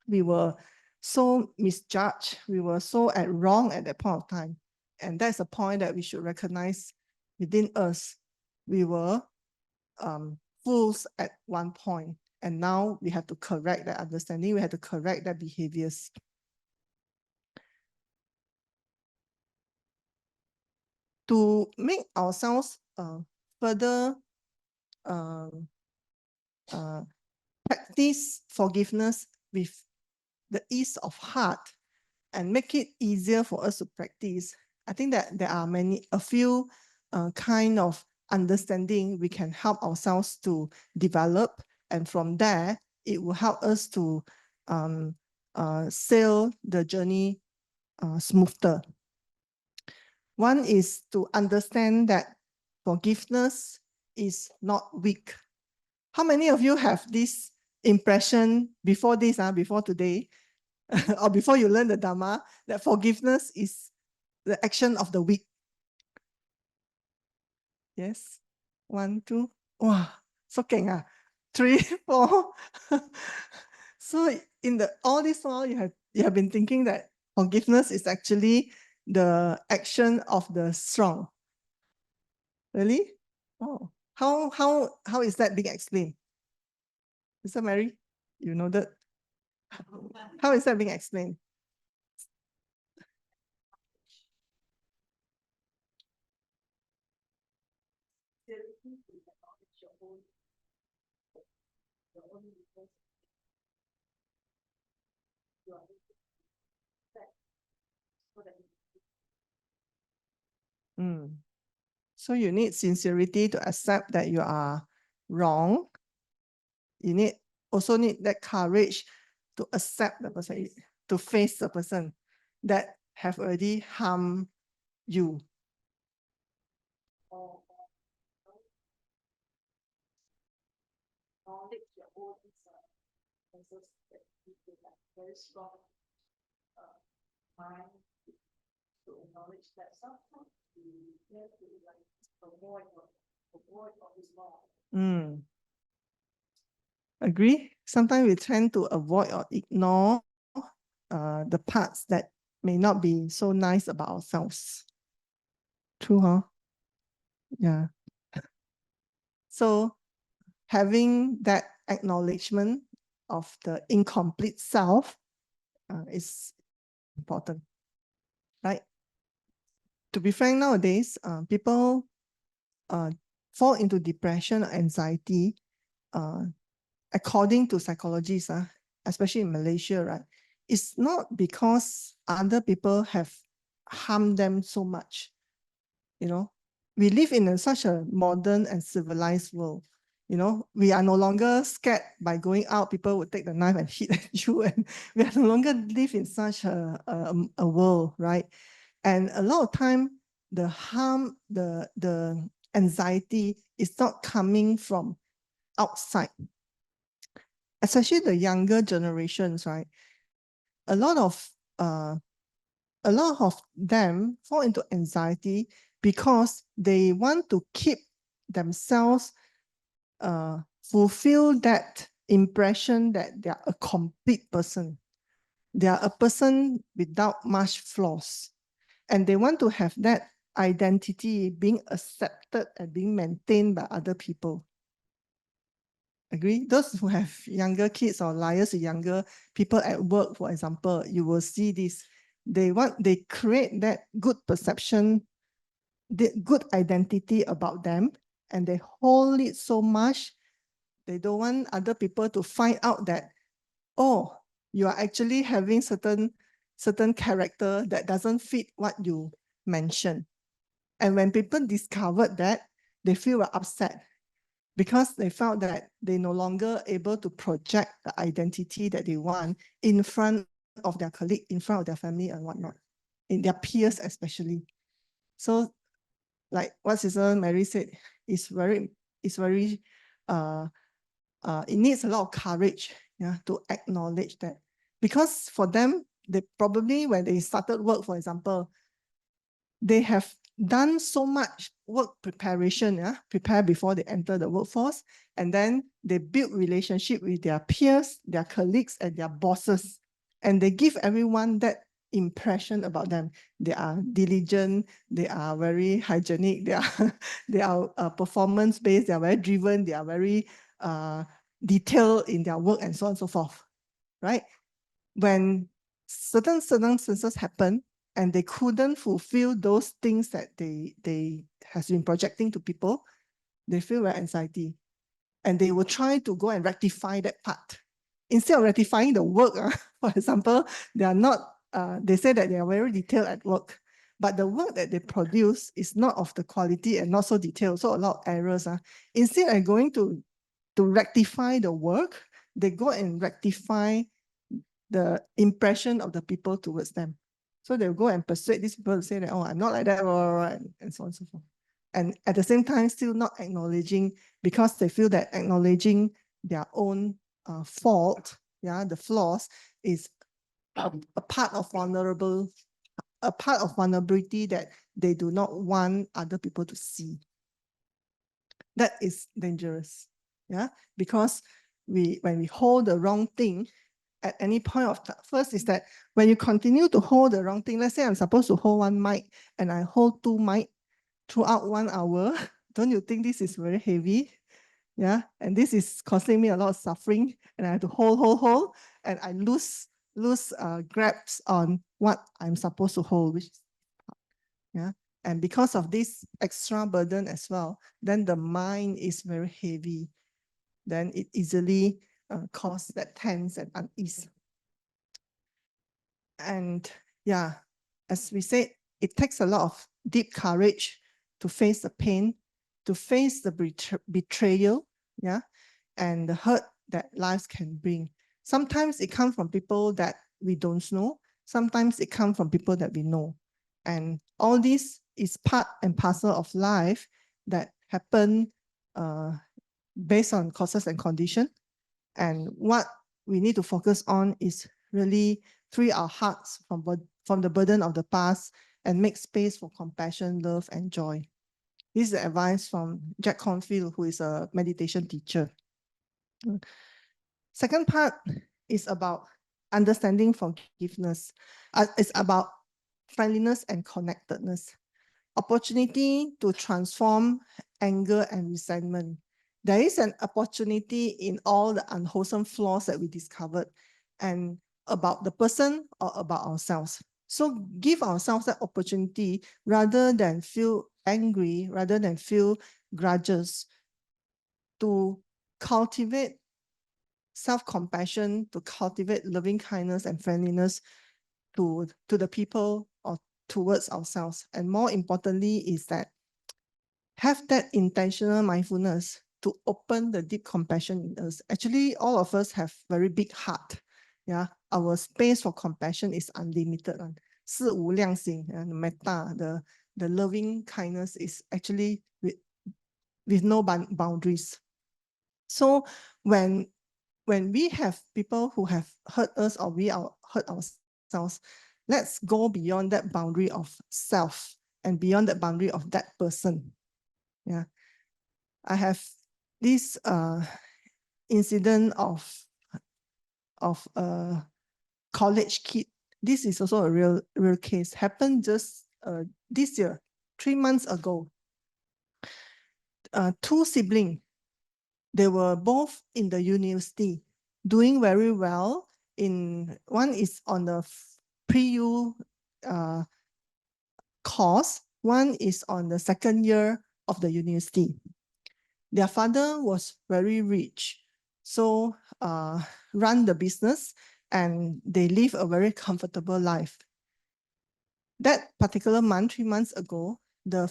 we were so misjudged, we were so wrong at that point of time. And that's a point that we should recognize within us. We were fools at one point, And now we have to correct that understanding. We have to correct that behaviors. To make ourselves further practice forgiveness with the ease of heart and make it easier for us to practice, I think that there are a few kind of understanding we can help ourselves to develop, and from there it will help us to sail the journey smoother. One is to understand that forgiveness is not weak. How many of you have this impression before this, before today, or before you learn the Dhamma, that forgiveness is the action of the weak? Yes. 1, 2. Wow, so keng ah. 3, 4. So in all this while, you have been thinking that forgiveness is actually the action of the strong. Really? Oh, how is that being explained? Mr. Mary, you know that? How is that being explained? So you need sincerity to accept that you are wrong. You also need that courage to accept the person, to face the person that have already harmed you. Very strong mind to acknowledge that sometimes we have to avoid all this law. Agree? Sometimes we tend to avoid or ignore the parts that may not be so nice about ourselves. True, huh? Yeah. So having that acknowledgement of the incomplete self is important, right? To be frank, nowadays, people fall into depression or anxiety according to psychologists, especially in Malaysia, right? It's not because other people have harmed them so much. You know, we live in such a modern and civilized world. You know, we are no longer scared by going out. People would take the knife and hit at you, and we are no longer live in such a world, right? And a lot of time, the harm, the anxiety is not coming from outside, especially the younger generations, right? A lot of them fall into anxiety because they want to keep themselves fulfill that impression that they are a complete person. They are a person without much flaws. And they want to have that identity being accepted and being maintained by other people. Agree? Those who have younger kids or liars with younger people at work, for example, you will see this. They create that good perception, the good identity about them, and they hold it so much. They don't want other people to find out that, oh, you are actually having certain character that doesn't fit what you mentioned. And when people discovered that, they feel upset because they felt that they no longer able to project the identity that they want in front of their colleague, in front of their family and whatnot, in their peers especially. So like what Sister Mary said, it needs a lot of courage, yeah, to acknowledge that. Because for them, they probably, when they started work, for example, they have done so much work preparation, prepare before they enter the workforce, and then they build relationship with their peers, their colleagues, and their bosses, and they give everyone that impression about them. They are diligent, they are very hygienic, they are performance based, they are very driven, they are very detailed in their work and so on and so forth, right? When certain circumstances happen and they couldn't fulfill those things that they has been projecting to people, they feel very anxiety. And they will try to go and rectify that part. Instead of rectifying the work, for example, they are not, they say that they are very detailed at work, but the work that they produce is not of the quality and not so detailed, so a lot of errors. Instead of going to rectify the work, they go and rectify the impression of the people towards them. So they'll go and persuade these people to say that, oh, I'm not like that, and so on and so forth. And at the same time, still not acknowledging, because they feel that acknowledging their own fault, the flaws, is a part of vulnerability that they do not want other people to see. That is dangerous, because when we hold the wrong thing at any point of time, first is that when you continue to hold the wrong thing, let's say I'm supposed to hold one mic and I hold two mic throughout 1 hour, don't you think this is very heavy? Yeah, and this is causing me a lot of suffering, and I have to hold, and I lose grasp on what I'm supposed to hold, which, and because of this extra burden as well, then the mind is very heavy. Then it easily causes that tense and unease. And as we said, it takes a lot of deep courage to face the pain, to face the betrayal, and the hurt that lives can bring. Sometimes it comes from people that we don't know. Sometimes it comes from people that we know. And all this is part and parcel of life that happen based on causes and conditions. And what we need to focus on is really free our hearts from the burden of the past and make space for compassion, love, and joy. This is the advice from Jack Confield, who is a meditation teacher. Second part is about understanding forgiveness. It's about friendliness and connectedness. Opportunity to transform anger and resentment. There is an opportunity in all the unwholesome flaws that we discovered, and about the person or about ourselves. So give ourselves that opportunity rather than feel angry, rather than feel grudges, to cultivate self-compassion, to cultivate loving kindness and friendliness to the people or towards ourselves. And more importantly is that have that intentional mindfulness to open the deep compassion in us. Actually, all of us have very big heart. Our space for compassion is unlimited. 四无量心, metta, the loving kindness is actually with no boundaries. So when we have people who have hurt us or we hurt ourselves, let's go beyond that boundary of self and beyond that boundary of that person. I have this incident of a college kid. This is also a real case. Happened just this year, 3 months ago. Two siblings. They were both in the university, doing very well. One is on the pre-U course. One is on the second year of the university. Their father was very rich, so run the business, and they live a very comfortable life. That particular month, 3 months ago, the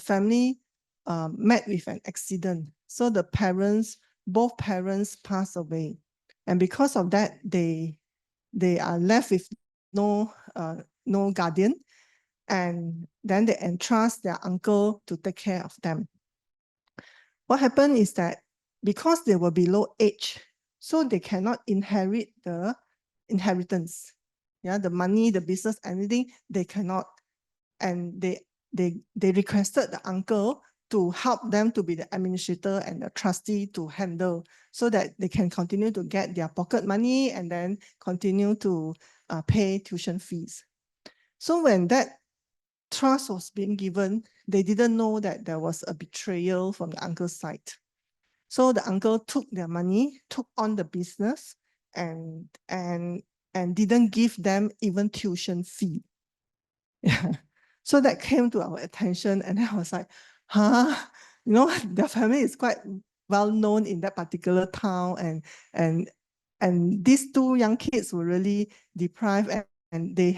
family met with an accident. So both parents passed away. And because of that, they are left with no guardian. And then they entrust their uncle to take care of them. What happened is that because they were below age, so they cannot inherit the inheritance. The money, the business, anything, they cannot. And they requested the uncle to help them to be the administrator and the trustee to handle, so that they can continue to get their pocket money and then continue to pay tuition fees. So when that trust was being given, they didn't know that there was a betrayal from the uncle's side. So the uncle took their money, took on the business, and didn't give them even tuition fee. Yeah. So that came to our attention, and I was like, huh? You know, their family is quite well known in that particular town, and these two young kids were really deprived, and they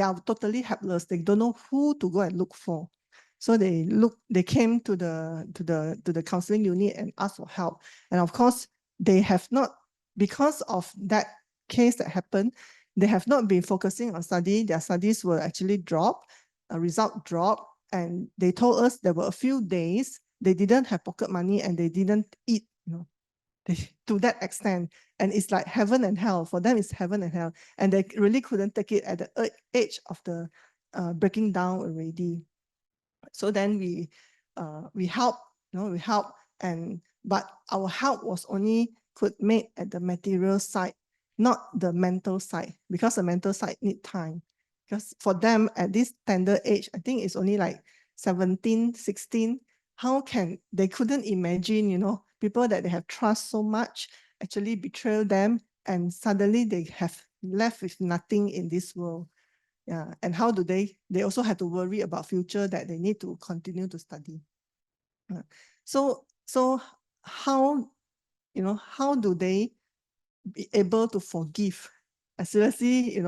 are totally helpless. They don't know who to go and look for. So they came to the counseling unit and asked for help. And of course, they have not, because of that case that happened, they have not been focusing on study. Their studies were actually dropped, a result drop, and they told us there were a few days they didn't have pocket money and they didn't eat, to that extent. And it's like heaven and hell. For them, it's heaven and hell. And they really couldn't take it at the age of the breaking down already. So then we help, but our help was only could made at the material side, not the mental side, because the mental side need time. Because for them at this tender age, I think it's only like 17, 16. How can they couldn't imagine, people that they have trust so much actually betray them, and suddenly they have left with nothing in this world. Yeah, and how do they also have to worry about future, that they need to continue to study. So how do they be able to forgive? I seriously,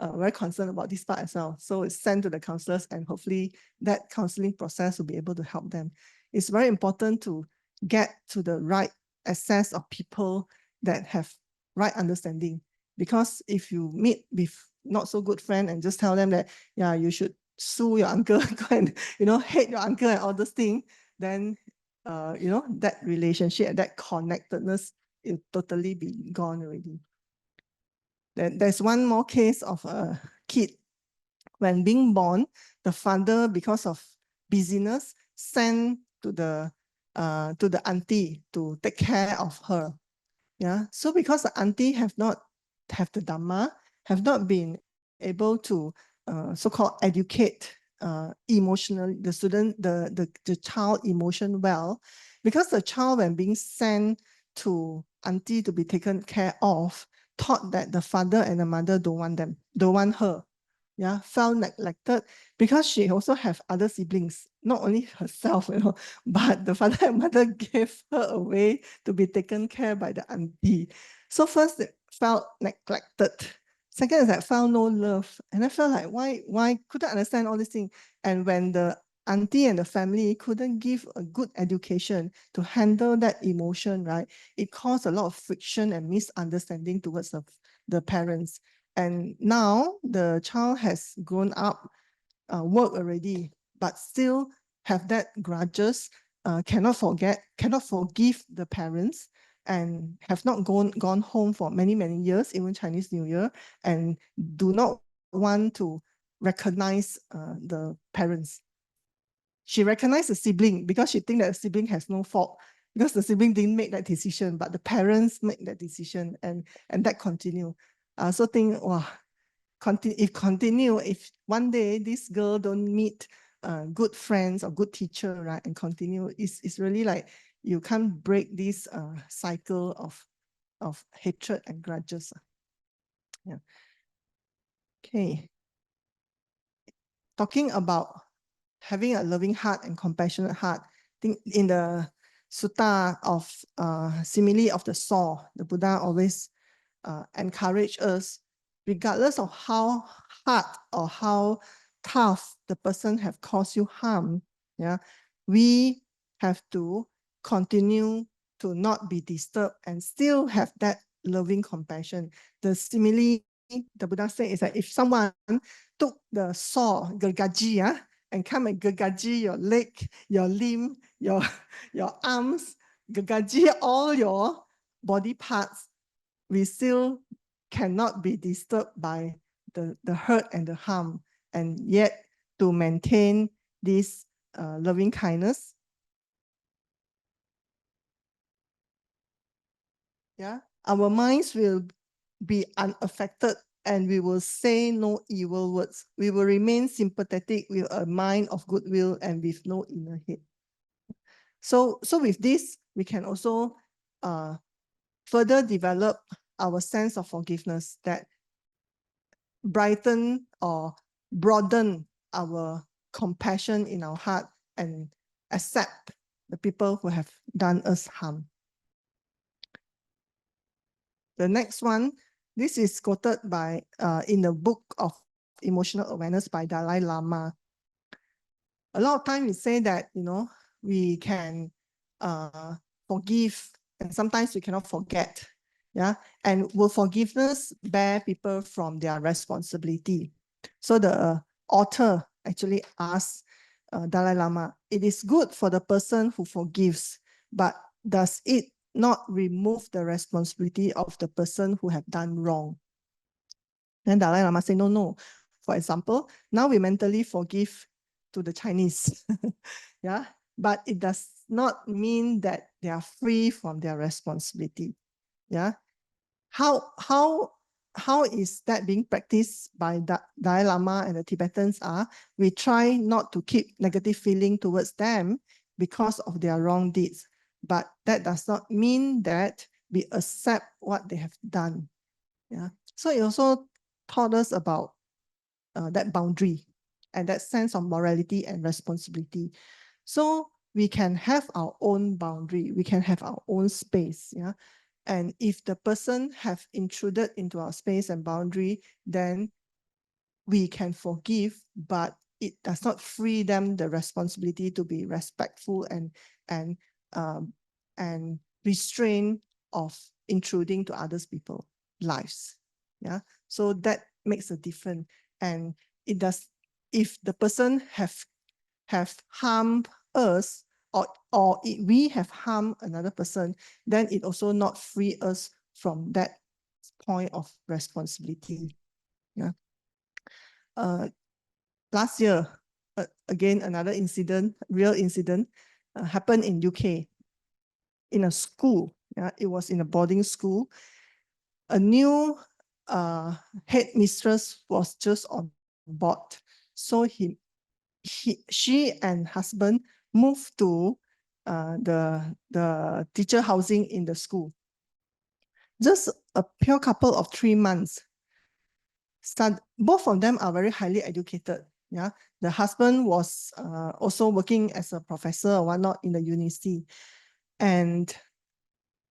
very concerned about this part as well. So it's sent to the counselors, and hopefully that counseling process will be able to help them. It's very important to get to the right access of people that have right understanding. Because if you meet with not so good friend and just tell them that, yeah, you should sue your uncle, go and, hate your uncle and all those things, then, that relationship, that connectedness, it totally be gone already. There's one more case of a kid. When being born, the father, because of busyness, sent to the auntie to take care of her. Yeah. So because the auntie have not have the Dhamma, have not been able to so-called educate emotionally the student, the child emotion well, because the child, when being sent to auntie to be taken care of, thought that the father and the mother don't want her. Yeah, felt neglected, because she also have other siblings, not only herself, but the father and mother gave her away to be taken care by the auntie. So first, it felt neglected. Second is that felt no love. And I felt like, why couldn't understand all these things? And when the auntie and the family couldn't give a good education to handle that emotion, right, it caused a lot of friction and misunderstanding towards the parents. And now the child has grown up, work already, but still have that grudges, cannot forgive the parents, and have not gone home for many, many years, even Chinese New Year, and do not want to recognize the parents. She recognized the sibling because she thinks that the sibling has no fault, because the sibling didn't make that decision, but the parents make that decision, and that continue. So think, wow, if one day this girl don't meet good friends or good teacher, right, and continue, it's really like you can't break this cycle of hatred and grudges. Yeah. Okay. Talking about having a loving heart and compassionate heart, I think in the sutta of simile of the saw, the Buddha always encourage us, regardless of how hard or how tough the person have caused you harm, yeah, we have to continue to not be disturbed and still have that loving compassion. The simile the Buddha said is that if someone took the saw, gergaji, and come and gergaji your leg, your limb, your arms, gergaji all your body parts, we still cannot be disturbed by the hurt and the harm, and yet to maintain this loving kindness. Yeah, our minds will be unaffected, and we will say no evil words. We will remain sympathetic with a mind of goodwill and with no inner hate. So with this, we can also further develop our sense of forgiveness, that brighten or broaden our compassion in our heart and accept the people who have done us harm. The next one, this is quoted by in the book of Emotional Awareness by Dalai Lama. A lot of times we say that, we can forgive, and sometimes we cannot forget. Yeah, and will forgiveness bear people from their responsibility? So the author actually asks Dalai Lama, it is good for the person who forgives, but does it not remove the responsibility of the person who have done wrong? Then Dalai Lama say, no. For example, now we mentally forgive to the Chinese, yeah, but it does not mean that they are free from their responsibility. Yeah, how is that being practiced by Dalai Lama and the Tibetans? We try not to keep negative feeling towards them because of their wrong deeds, but that does not mean that we accept what they have done. Yeah, so it also taught us about that boundary and that sense of morality and responsibility. So we can have our own boundary, we can have our own space. Yeah, and if the person have intruded into our space and boundary, then we can forgive, but it does not free them the responsibility to be respectful and restrain of intruding to others people's lives. Yeah, so that makes a difference. And it does, if the person have harmed us, or we have harmed another person, then it also not free us from that point of responsibility. Yeah. Last year, again, another incident, real incident, happened in UK, in a school. Yeah, it was in a boarding school. A new headmistress was just on board. So she and husband moved to the teacher housing in the school. Just a pure couple of 3 months. Both of them are very highly educated. Yeah, the husband was also working as a professor or whatnot in the university. And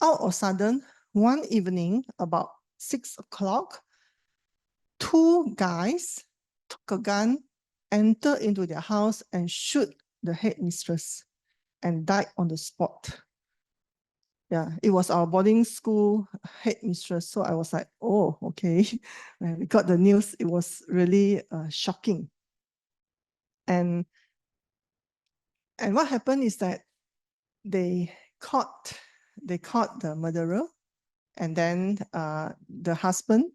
out of sudden, one evening about 6 o'clock, 2 guys took a gun, entered into their house and shoot the headmistress and died on the spot. Yeah, it was our boarding school headmistress. So I was like, oh, okay. When we got the news, it was really shocking. And what happened is that they caught the murderer, and then the husband,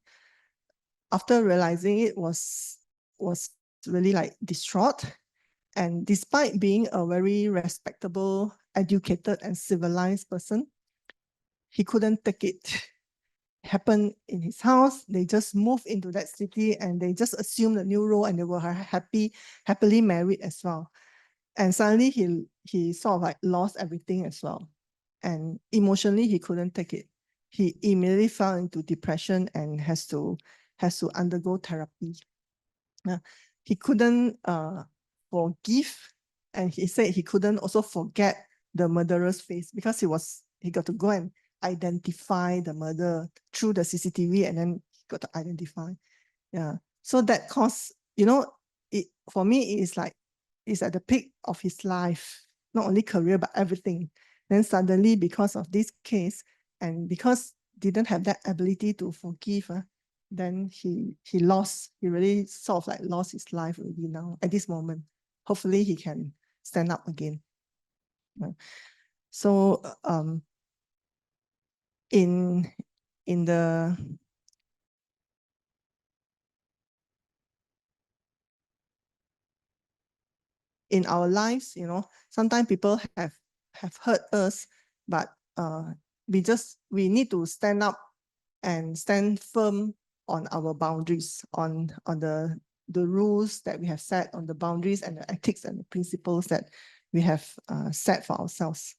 after realizing it, was really like distraught. And despite being a very respectable, educated, and civilized person, he couldn't take it. Happened in his house. They just moved into that city and they just assumed a new role, and they were happily married as well. And suddenly he sort of like lost everything as well. And emotionally, he couldn't take it. He immediately fell into depression and has to undergo therapy. He couldn't forgive, and he said he couldn't also forget the murderer's face, because he got to go and identify the murder through the CCTV, and then he got to identify. Yeah. So that caused, for me, it's like, it's at the peak of his life, not only career, but everything. Then suddenly, because of this case, and because didn't have that ability to forgive, then he really sort of like lost his life already now at this moment. Hopefully he can stand up again. So in our lives, sometimes people have hurt us, but we need to stand up and stand firm on our boundaries, on the rules that we have set, on the boundaries and the ethics and the principles that we have set for ourselves.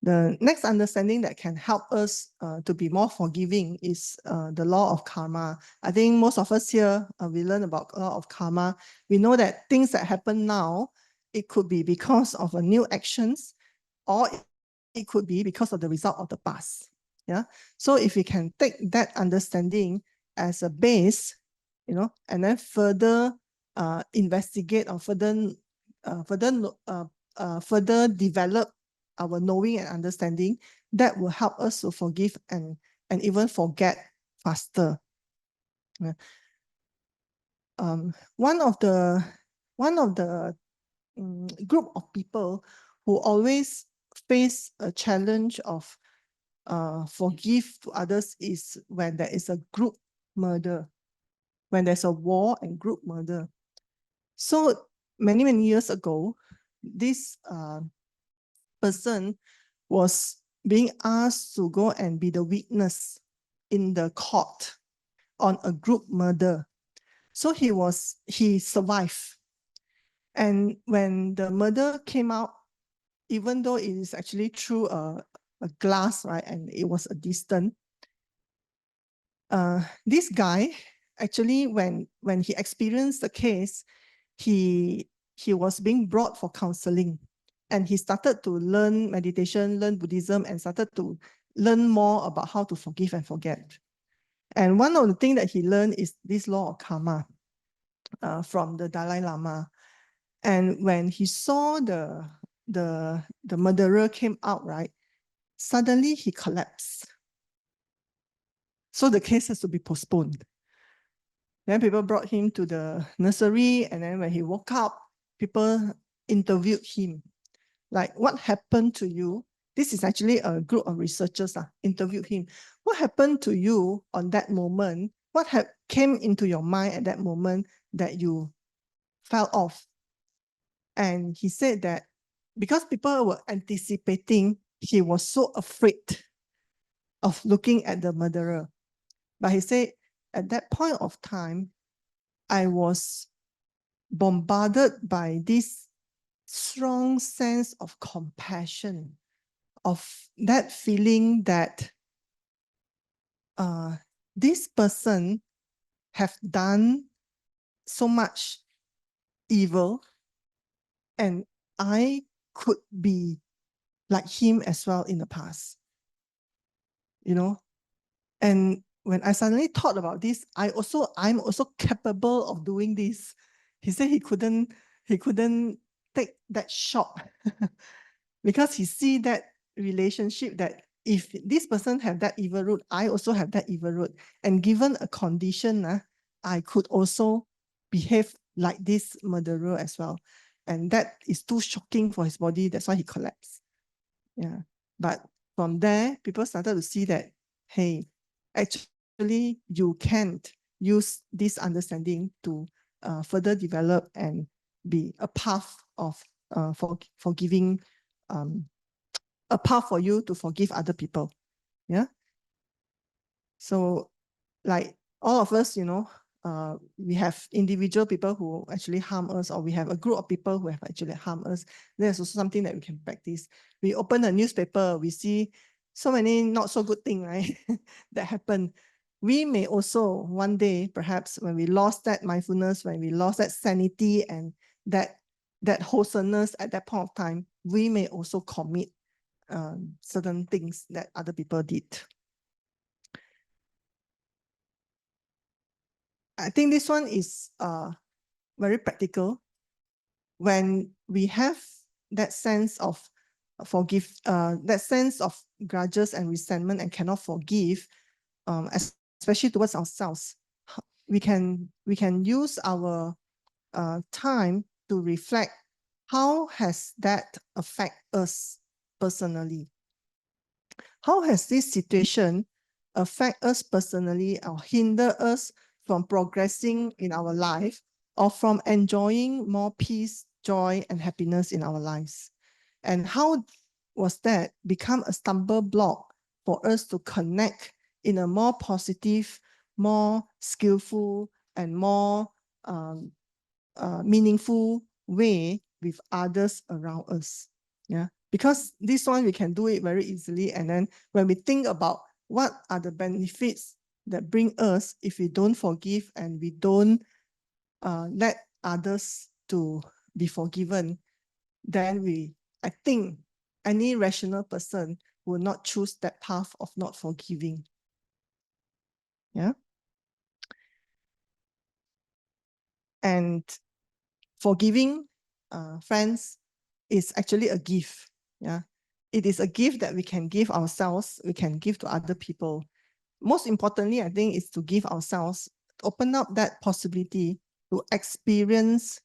The next understanding that can help us to be more forgiving is the law of karma. I think most of us here, we learn about law of karma. We know that things that happen now, it could be because of a new actions, or it could be because of the result of the past. Yeah. So if we can take that understanding as a base, and then further investigate or further develop our knowing and understanding, that will help us to forgive and even forget faster. One of the group of people who always face a challenge of forgive to others is when there is a group murder, when there's a war and group murder. So many years ago, this person was being asked to go and be the witness in the court on a group murder. So he survived. And when the murder came out, even though it is actually through a glass, right, and it was a distance, this guy actually, when he experienced the case, he was being brought for counseling, and he started to learn meditation, learn Buddhism, and started to learn more about how to forgive and forget. And one of the things that he learned is this law of karma from the Dalai Lama. And when he saw the murderer came out, right, suddenly he collapsed. So the case has to be postponed. Then people brought him to the nursery, and then when he woke up, people interviewed him. Like, what happened to you? This is actually a group of researchers interviewed him. What happened to you on that moment? What came into your mind at that moment that you fell off? And he said that because people were anticipating, he was so afraid of looking at the murderer. But he said, at that point of time, I was bombarded by this strong sense of compassion, of that feeling that this person have done so much evil, and I could be like him as well in the past. And when I suddenly thought about this, I'm also capable of doing this. He said he couldn't take that shock because he see that relationship, that if this person have that evil root, I also have that evil root. And given a condition, I could also behave like this murderer as well. And that is too shocking for his body. That's why he collapsed. Yeah. But from there, people started to see that, hey, actually, you can't use this understanding to further develop and be a path of forgiving, a path for you to forgive other people. Yeah. So, like all of us, we have individual people who actually harm us, or we have a group of people who have actually harmed us. There's also something that we can practice. We open a newspaper, we see so many not so good things, right, that happen. We may also one day, perhaps when we lost that mindfulness, when we lost that sanity and that wholesomeness at that point of time, we may also commit certain things that other people did. I think this one is very practical. When we have that sense of that sense of grudges and resentment and cannot forgive, especially towards ourselves, we can use our time to reflect, how has that affect us personally? How has this situation affect us personally or hinder us from progressing in our life, or from enjoying more peace, joy, and happiness in our lives? And how was that become a stumble block for us to connect in a more positive, more skillful, and more meaningful way with others around us. Yeah, because this one we can do it very easily. And then when we think about what are the benefits that bring us if we don't forgive and we don't let others to be forgiven, then I think any rational person will not choose that path of not forgiving. Yeah. And forgiving, friends, is actually a gift. Yeah. It is a gift that we can give ourselves, we can give to other people. Most importantly, I think, is to give ourselves, open up that possibility to experience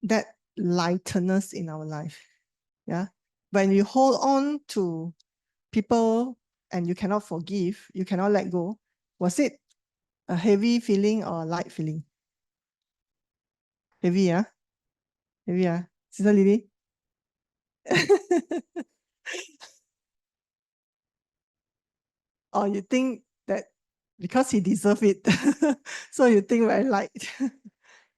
that lightness in our life. Yeah. When you hold on to people and you cannot forgive, you cannot let go, was it a heavy feeling or a light feeling? Heavy, yeah? Heavy, yeah? Sister Lily? Or you think that because he deserved it, so you think very light.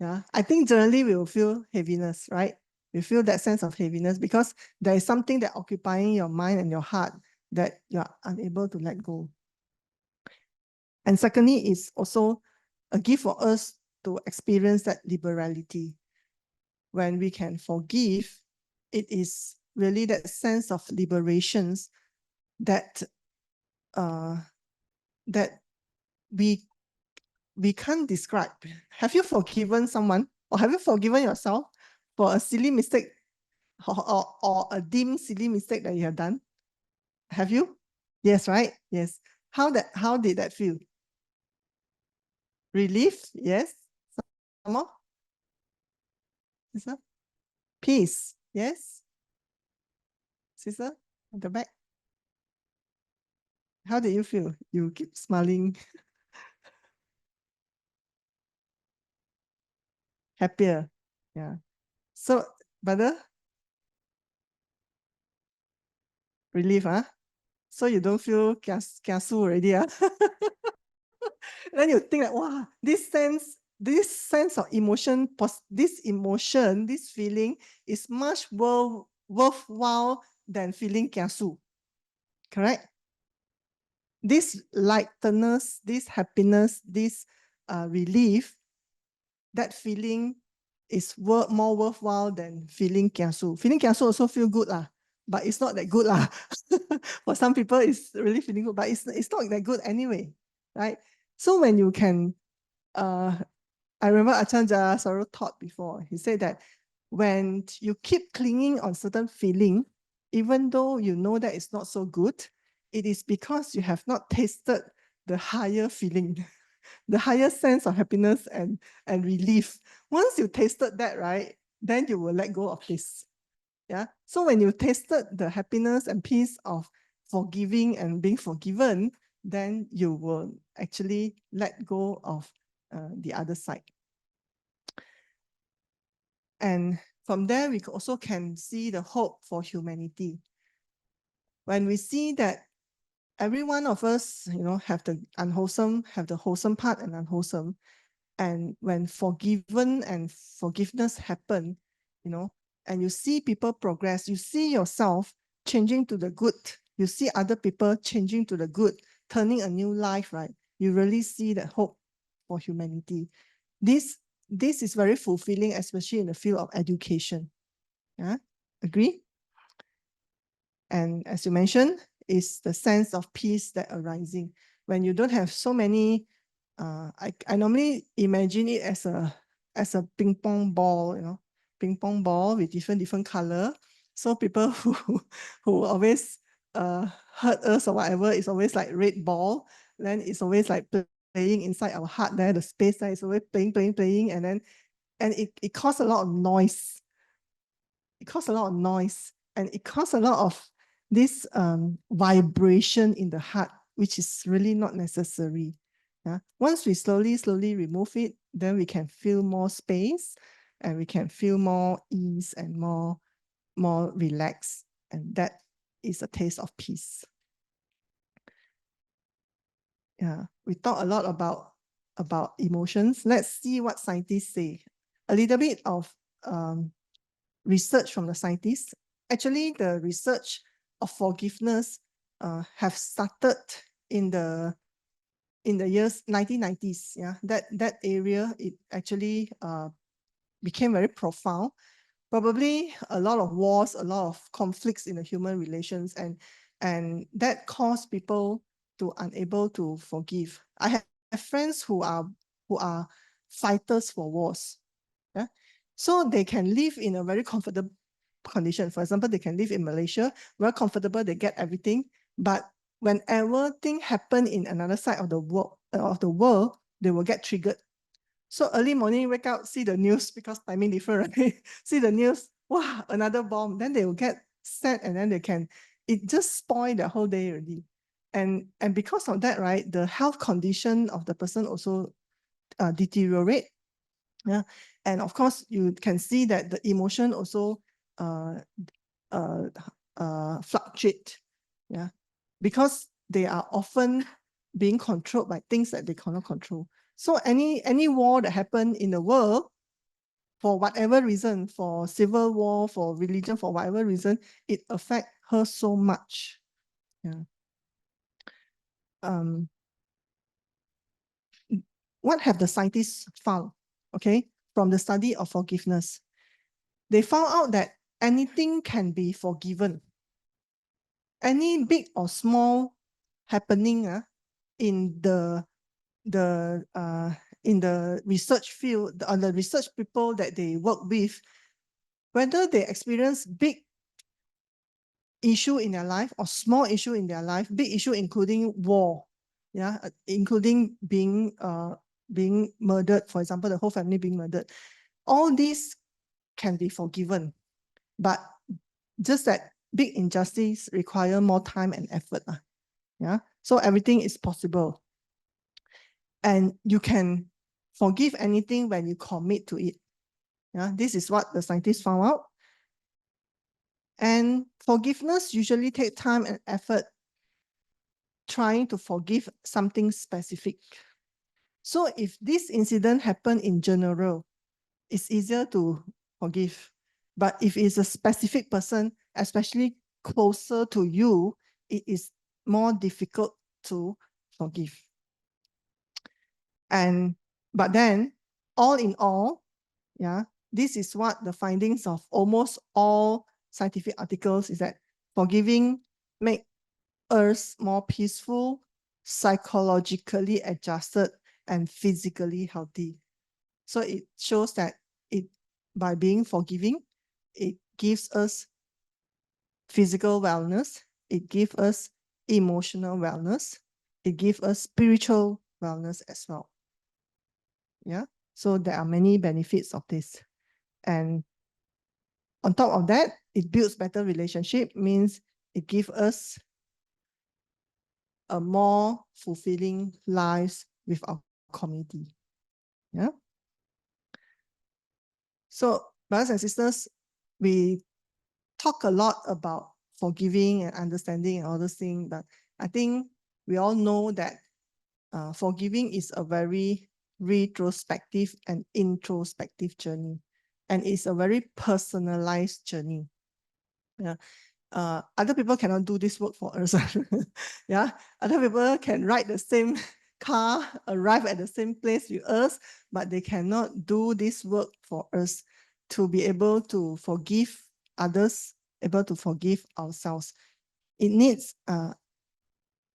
Yeah, I think generally we will feel heaviness, right? You feel that sense of heaviness because there is something that occupying your mind and your heart that you are unable to let go. And secondly, is also a gift for us to experience that liberality. When we can forgive, it is really that sense of liberations that that we can't describe. Have you forgiven someone, or have you forgiven yourself for a silly mistake or a dim silly mistake that you have done? Have you? Yes, right? Yes. How did that feel? Relief? Yes. Some more? Sister? Peace? Yes. Sister? At the back? How did you feel? You keep smiling. Happier. Yeah. So, brother, relief, huh? So you don't feel kiasu already, huh? Then you think that, wow, this sense of emotion, this feeling is much worthwhile than feeling kiasu. Correct? This lightness, this happiness, this relief, that feeling is more worthwhile than feeling kiasu. Feeling kiasu also feel good lah, but it's not that good lah. For some people, it's really feeling good, but it's not that good anyway, right? So when you can, I remember Achan Jayasaro taught before. He said that when you keep clinging on certain feeling, even though you know that it's not so good, it is because you have not tasted the higher feeling, the higher sense of happiness and relief. Once you tasted that, right, then you will let go of this. Yeah. So when you tasted the happiness and peace of forgiving and being forgiven, then you will actually let go of the other side. And from there, we also can see the hope for humanity. When we see that every one of us, have the unwholesome, have the wholesome part and unwholesome, and when forgiven and forgiveness happen, and you see people progress, you see yourself changing to the good, you see other people changing to the good, turning a new life, right? You really see that hope for humanity. This is very fulfilling, especially in the field of education. Yeah, agree? And as you mentioned, is the sense of peace that arising. When you don't have so many, I normally imagine it as a ping pong ball, ping pong ball with different color. So people who always hurt us or whatever, it's always like red ball. Then it's always like playing inside our heart there, the space there is always playing, and then it causes a lot of noise. It causes a lot of noise, and it causes a lot of this vibration in the heart, which is really not necessary. Yeah. Once we slowly remove it, then we can feel more space, and we can feel more ease and more relaxed, and that is a taste of peace. Yeah, we talk a lot about about emotions. Let's see what scientists say. A little bit of research from the scientists. Actually, the research of forgiveness have started in the years 1990s. Yeah, that area, it actually became very profound. Probably a lot of wars, a lot of conflicts in the human relations, and that caused people to unable to forgive. I have friends who are fighters for wars. Yeah, so they can live in a very comfortable condition. For example, they can live in Malaysia, very comfortable, they get everything. But whenever thing happen in another side of the world, they will get triggered. So early morning, wake up, see the news, because timing different, right? See the news, wow, another bomb. Then they will get sad, and then it just spoil the whole day already. And because of that, right, the health condition of the person also deteriorate. Yeah, and of course you can see that the emotion also fluctuate. Yeah, because they are often being controlled by things that they cannot control. So any war that happen in the world, for whatever reason, for civil war, for religion, for whatever reason, it affects her so much. Yeah. What have the scientists found? Okay, from the study of forgiveness, they found out that anything can be forgiven. Any big or small happening in the research field, on the research people that they work with, whether they experience big issue in their life or small issue in their life, big issue including war, yeah, including being murdered, for example, the whole family being murdered, all these can be forgiven. But just that big injustice require more time and effort. Yeah, so everything is possible. And you can forgive anything when you commit to it. Yeah, this is what the scientists found out. And forgiveness usually takes time and effort trying to forgive something specific. So if this incident happened in general, it's easier to forgive. But if it's a specific person, especially closer to you, it is more difficult to forgive. But then, all in all, yeah, this is what the findings of almost all scientific articles is, that forgiving make us more peaceful, psychologically adjusted, and physically healthy. So it shows that by being forgiving, it gives us physical wellness, it gives us emotional wellness, it gives us spiritual wellness as well. Yeah, so there are many benefits of this. And on top of that, it builds better relationship, means it gives us a more fulfilling lives with our community. Yeah. So, brothers and sisters, we talk a lot about forgiving and understanding and all those things, but I think we all know that forgiving is a very retrospective and introspective journey, and it's a very personalized journey. Yeah. Other people cannot do this work for us. Yeah, other people can ride the same car, arrive at the same place with us, but they cannot do this work for us to be able to forgive others, able to forgive ourselves. It needs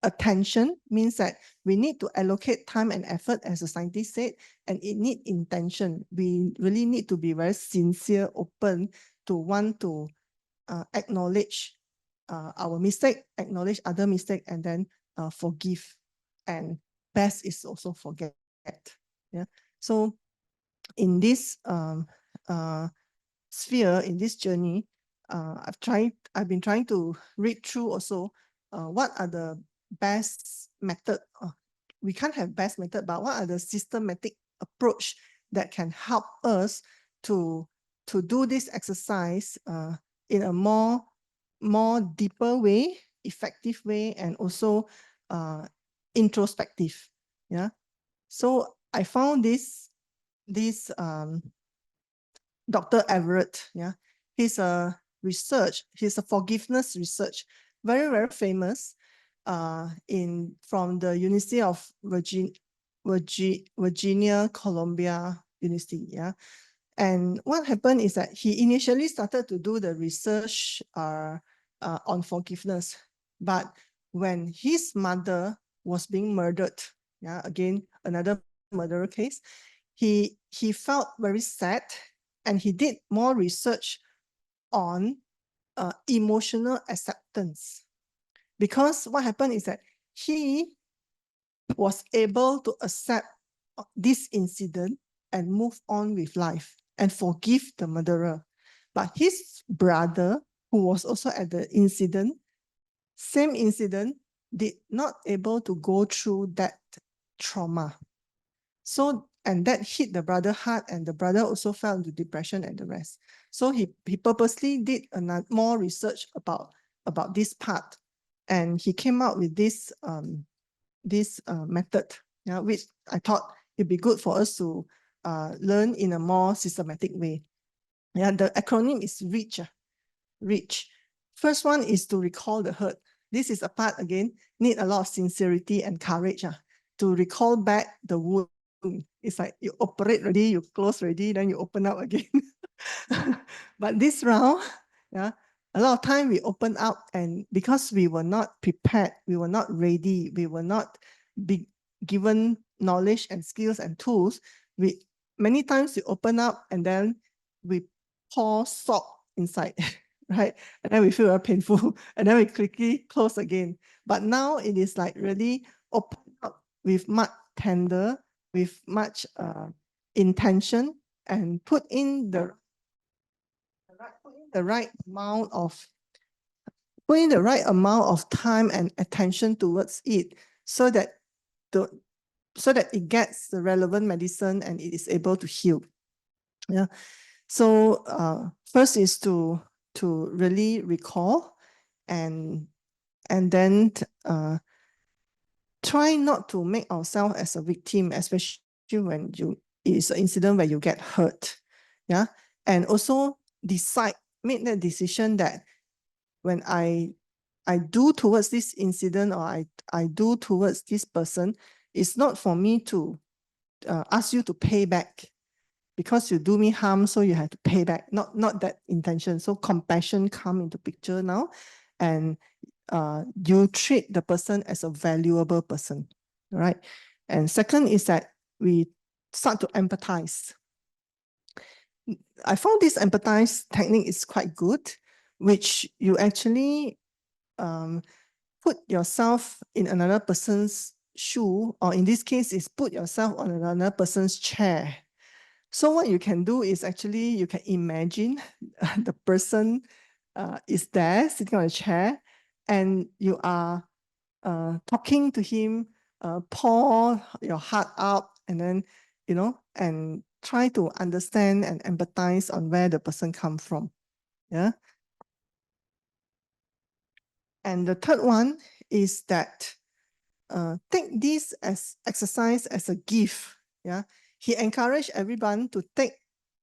attention, means that we need to allocate time and effort, as the scientist said, and it needs intention. We really need to be very sincere, open to want to acknowledge our mistake, acknowledge other mistake, and then forgive. And best is also forget. Yeah. So in this sphere, in this journey, I've been trying to read through also what are the best method. We can't have best method, but what are the systematic approach that can help us to do this exercise in a more deeper way, effective way, and also introspective. Yeah. So I found this Dr. Everett. Yeah, he's a forgiveness research, very, very famous from the University of Virginia, Columbia University. Yeah. And what happened is that he initially started to do the research on forgiveness. But when his mother was being murdered, yeah, again, another murder case, he felt very sad, and he did more research on emotional acceptance. Because what happened is that he was able to accept this incident and move on with life and forgive the murderer. But his brother, who was also at the incident, same incident, did not able to go through that trauma. So, and that hit the brother hard, and the brother also fell into depression and the rest. So he purposely did more research about this part, and he came out with this method, yeah, which I thought it'd be good for us to learn in a more systematic way. Yeah, the acronym is REACH. REACH. First one is to recall the hurt. This is a part, again, need a lot of sincerity and courage to recall back the wound. It's like you operate already, you close already, then you open up again. But this round, yeah, a lot of time we open up, and because we were not prepared, we were not ready, we were not be given knowledge and skills and tools, many times we open up and then we pour salt inside, right? And then we feel very painful, and then we quickly close again. But now it is like really open up with much tender, with much intention, and put in the right amount of time and attention towards it, so that it gets the relevant medicine and it is able to heal. Yeah. So first is to really recall, and then try not to make ourselves as a victim, especially when it's an incident where you get hurt. Yeah. And also make that decision that when I do towards this incident, or I do towards this person, it's not for me to ask you to pay back because you do me harm, so you have to pay back. Not that intention. So compassion come into picture now, and you treat the person as a valuable person, right? And second is that we start to empathize. I found this empathize technique is quite good, which you actually put yourself in another person's shoe, or in this case is put yourself on another person's chair. So what you can do is actually you can imagine the person is there sitting on a chair, and you are talking to him, pour your heart out, and then, and try to understand and empathize on where the person comes from. Yeah. And the third one is that take this as exercise as a gift. Yeah. He encouraged everyone to take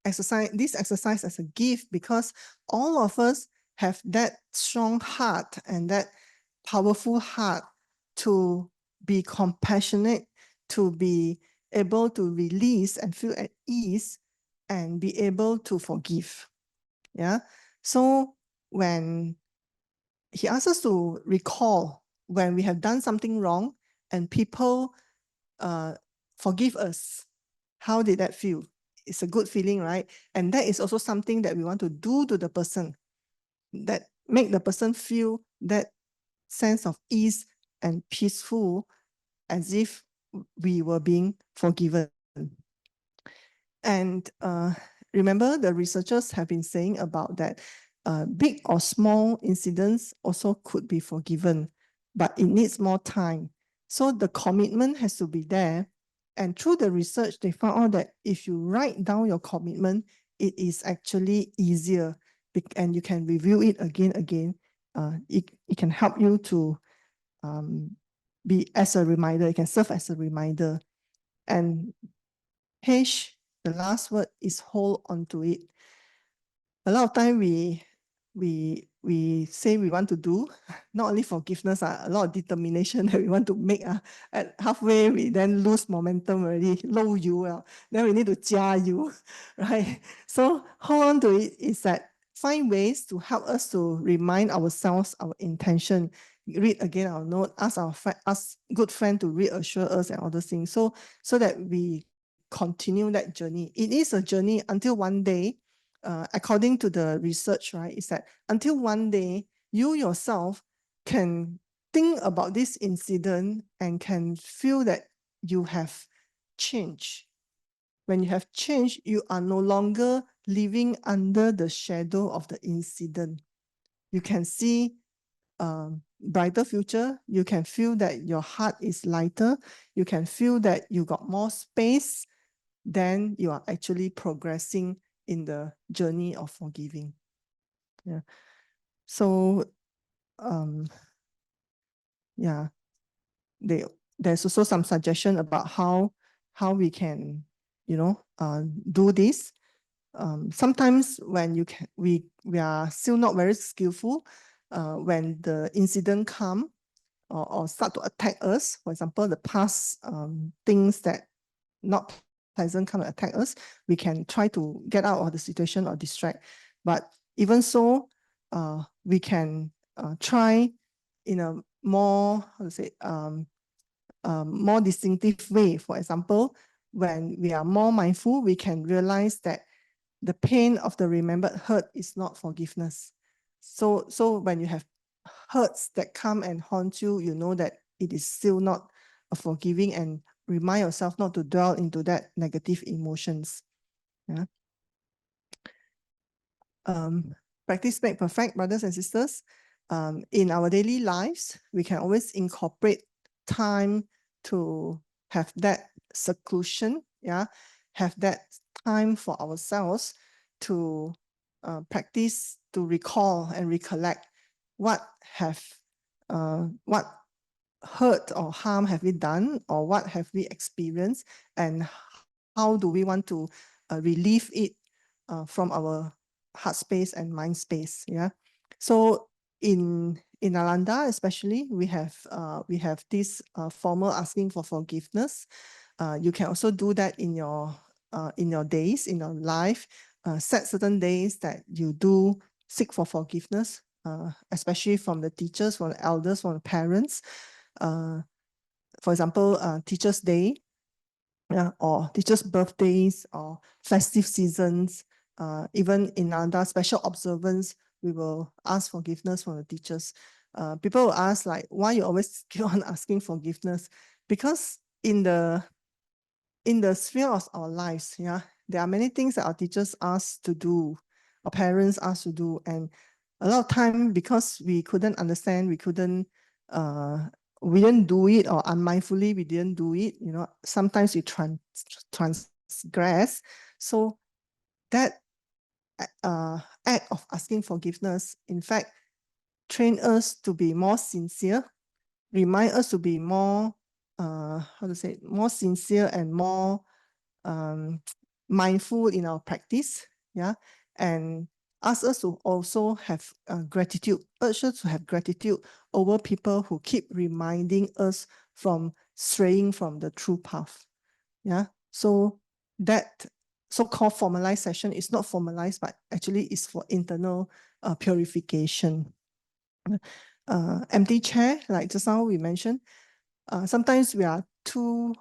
this exercise as a gift, because all of us have that strong heart and that powerful heart to be compassionate, to be able to release and feel at ease, and be able to forgive. Yeah. So when he asks us to recall when we have done something wrong and people forgive us, how did that feel? It's a good feeling, right? And that is also something that we want to do to the person, that make the person feel that sense of ease and peaceful, as if we were being forgiven. And remember, the researchers have been saying about that big or small incidents also could be forgiven, but it needs more time. So the commitment has to be there. And through the research, they found out that if you write down your commitment, it is actually easier, and you can review it again. It can help you to be as a reminder. It can serve as a reminder. And H, the last word, is hold on to it. A lot of time we say we want to do, not only forgiveness, a lot of determination that we want to make. At halfway, we then lose momentum already, low you, then we need to jia you, right? So hold on to it is that find ways to help us to remind ourselves our intention. Read again our note, ask good friend to reassure us and all those things. So that we continue that journey. It is a journey until one day, according to the research, right, is that until one day you yourself can think about this incident and can feel that you have changed. When you have changed, you are no longer living under the shadow of the incident. You can see brighter future. You can feel that your heart is lighter. You can feel that you got more space. Then you are actually progressing in the journey of forgiving. Yeah. So, yeah, there's also some suggestion about how we can, do this. Sometimes when we are still not very skillful, when the incident come or start to attack us, for example, the past things that not pleasant come to attack us, we can try to get out of the situation or distract. But even so, we can try in a more, more distinctive way. For example, when we are more mindful, we can realize that the pain of the remembered hurt is not forgiveness. So when you have hurts that come and haunt you, you know that it is still not a forgiving, and remind yourself not to dwell into that negative emotions. Yeah. Practice make perfect, brothers and sisters. In our daily lives, we can always incorporate time to have that seclusion, yeah, have that time for ourselves to practice, to recall and recollect what hurt or harm have we done, or what have we experienced, and how do we want to relieve it from our heart space and mind space. Yeah. So in Nalanda especially, we have this formal asking for forgiveness. You can also do that in your days, in your life. Set certain days that you do seek for forgiveness, especially from the teachers, from the elders, from the parents. For example, Teachers' Day, or teachers' birthdays, or festive seasons, even in Nalanda special observance, we will ask forgiveness from the teachers. People will ask, like, why you always keep on asking forgiveness? Because in the sphere of our lives, yeah, there are many things that our teachers ask to do, our parents ask to do, and a lot of time, because we couldn't understand, we didn't do it, or unmindfully we didn't do it, sometimes we transgress. So that act of asking forgiveness, in fact, train us to be more sincere, remind us to be more, more sincere and more mindful in our practice, yeah, and ask us to also have gratitude, urge us to have gratitude over people who keep reminding us from straying from the true path. Yeah, so that so-called formalized session is not formalized, but actually is for internal purification. Empty chair, like just now we mentioned, sometimes we are too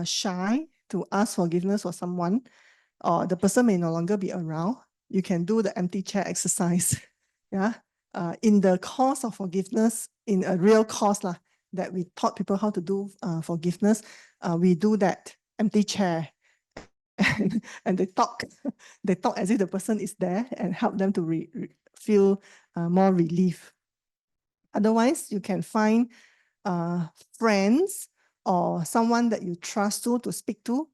shy to ask forgiveness for someone, or the person may no longer be around. You can do the empty chair exercise. Yeah. In the course of forgiveness, in a real course that we taught people how to do forgiveness, we do that empty chair. And they talk as if the person is there, and help them to feel more relief. Otherwise, you can find friends or someone that you trust to speak to,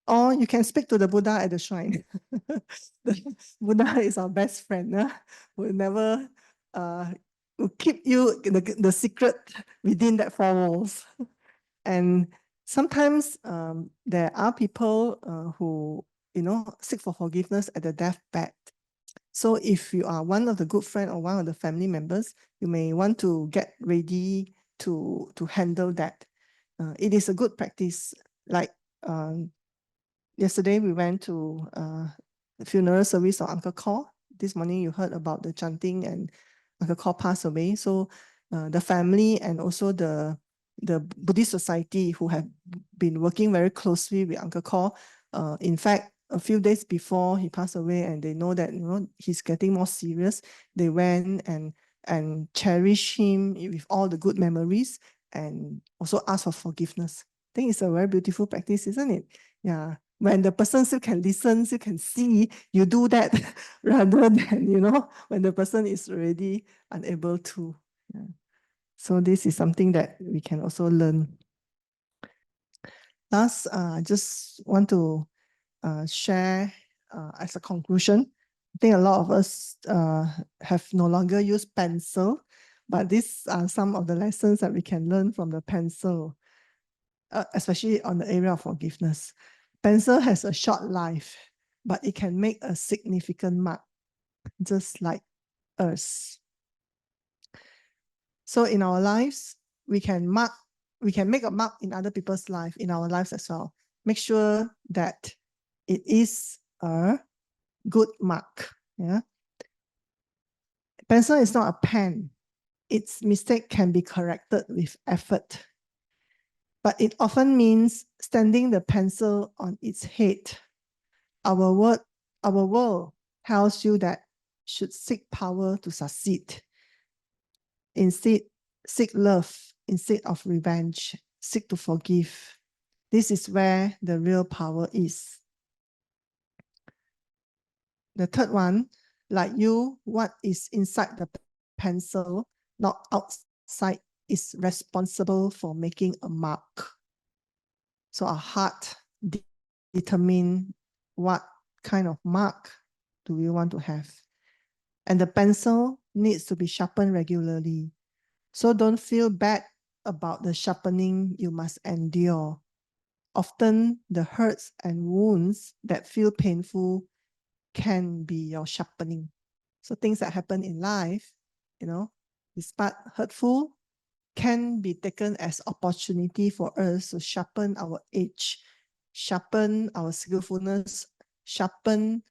or you can speak to the Buddha at the shrine. The Buddha is our best friend, will never will keep you the secret within that four walls. And Sometimes there are people who, seek for forgiveness at the deathbed. So if you are one of the good friend or one of the family members, you may want to get ready to handle that. It is a good practice. Like yesterday, we went to the funeral service of Uncle Cor. This morning, you heard about the chanting and Uncle Cor passed away. So the family and also the Buddhist society who have been working very closely with Uncle Cor. In fact, a few days before he passed away, and they know that he's getting more serious, they went and cherish him with all the good memories and also ask for forgiveness. I think it's a very beautiful practice, isn't it? Yeah. When the person still can listen, still can see, you do that rather than, when the person is already unable to. Yeah. So this is something that we can also learn. Last, I just want to share as a conclusion. I think a lot of us have no longer used pencil, but these are some of the lessons that we can learn from the pencil, especially on the area of forgiveness. Pencil has a short life, but it can make a significant mark, just like us. So in our lives, we can make a mark in other people's life, in our lives as well. Make sure that it is a good mark. Yeah. Pencil is not a pen. Its mistake can be corrected with effort. But it often means standing the pencil on its head. Our world tells you that should seek power to succeed. Instead, seek love instead of revenge. Seek to forgive. This is where the real power is. The third one, like you, what is inside the pencil, not outside, is responsible for making a mark. So our heart determine what kind of mark do we want to have. And the pencil needs to be sharpened regularly. So don't feel bad about the sharpening you must endure. Often the hurts and wounds that feel painful can be your sharpening. So things that happen in life, despite hurtful, can be taken as opportunity for us to sharpen our edge, sharpen our skillfulness, sharpen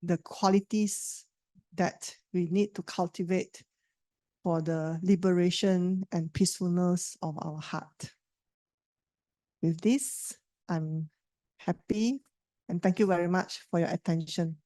the qualities that we need to cultivate for the liberation and peacefulness of our heart. With this, I'm happy and thank you very much for your attention.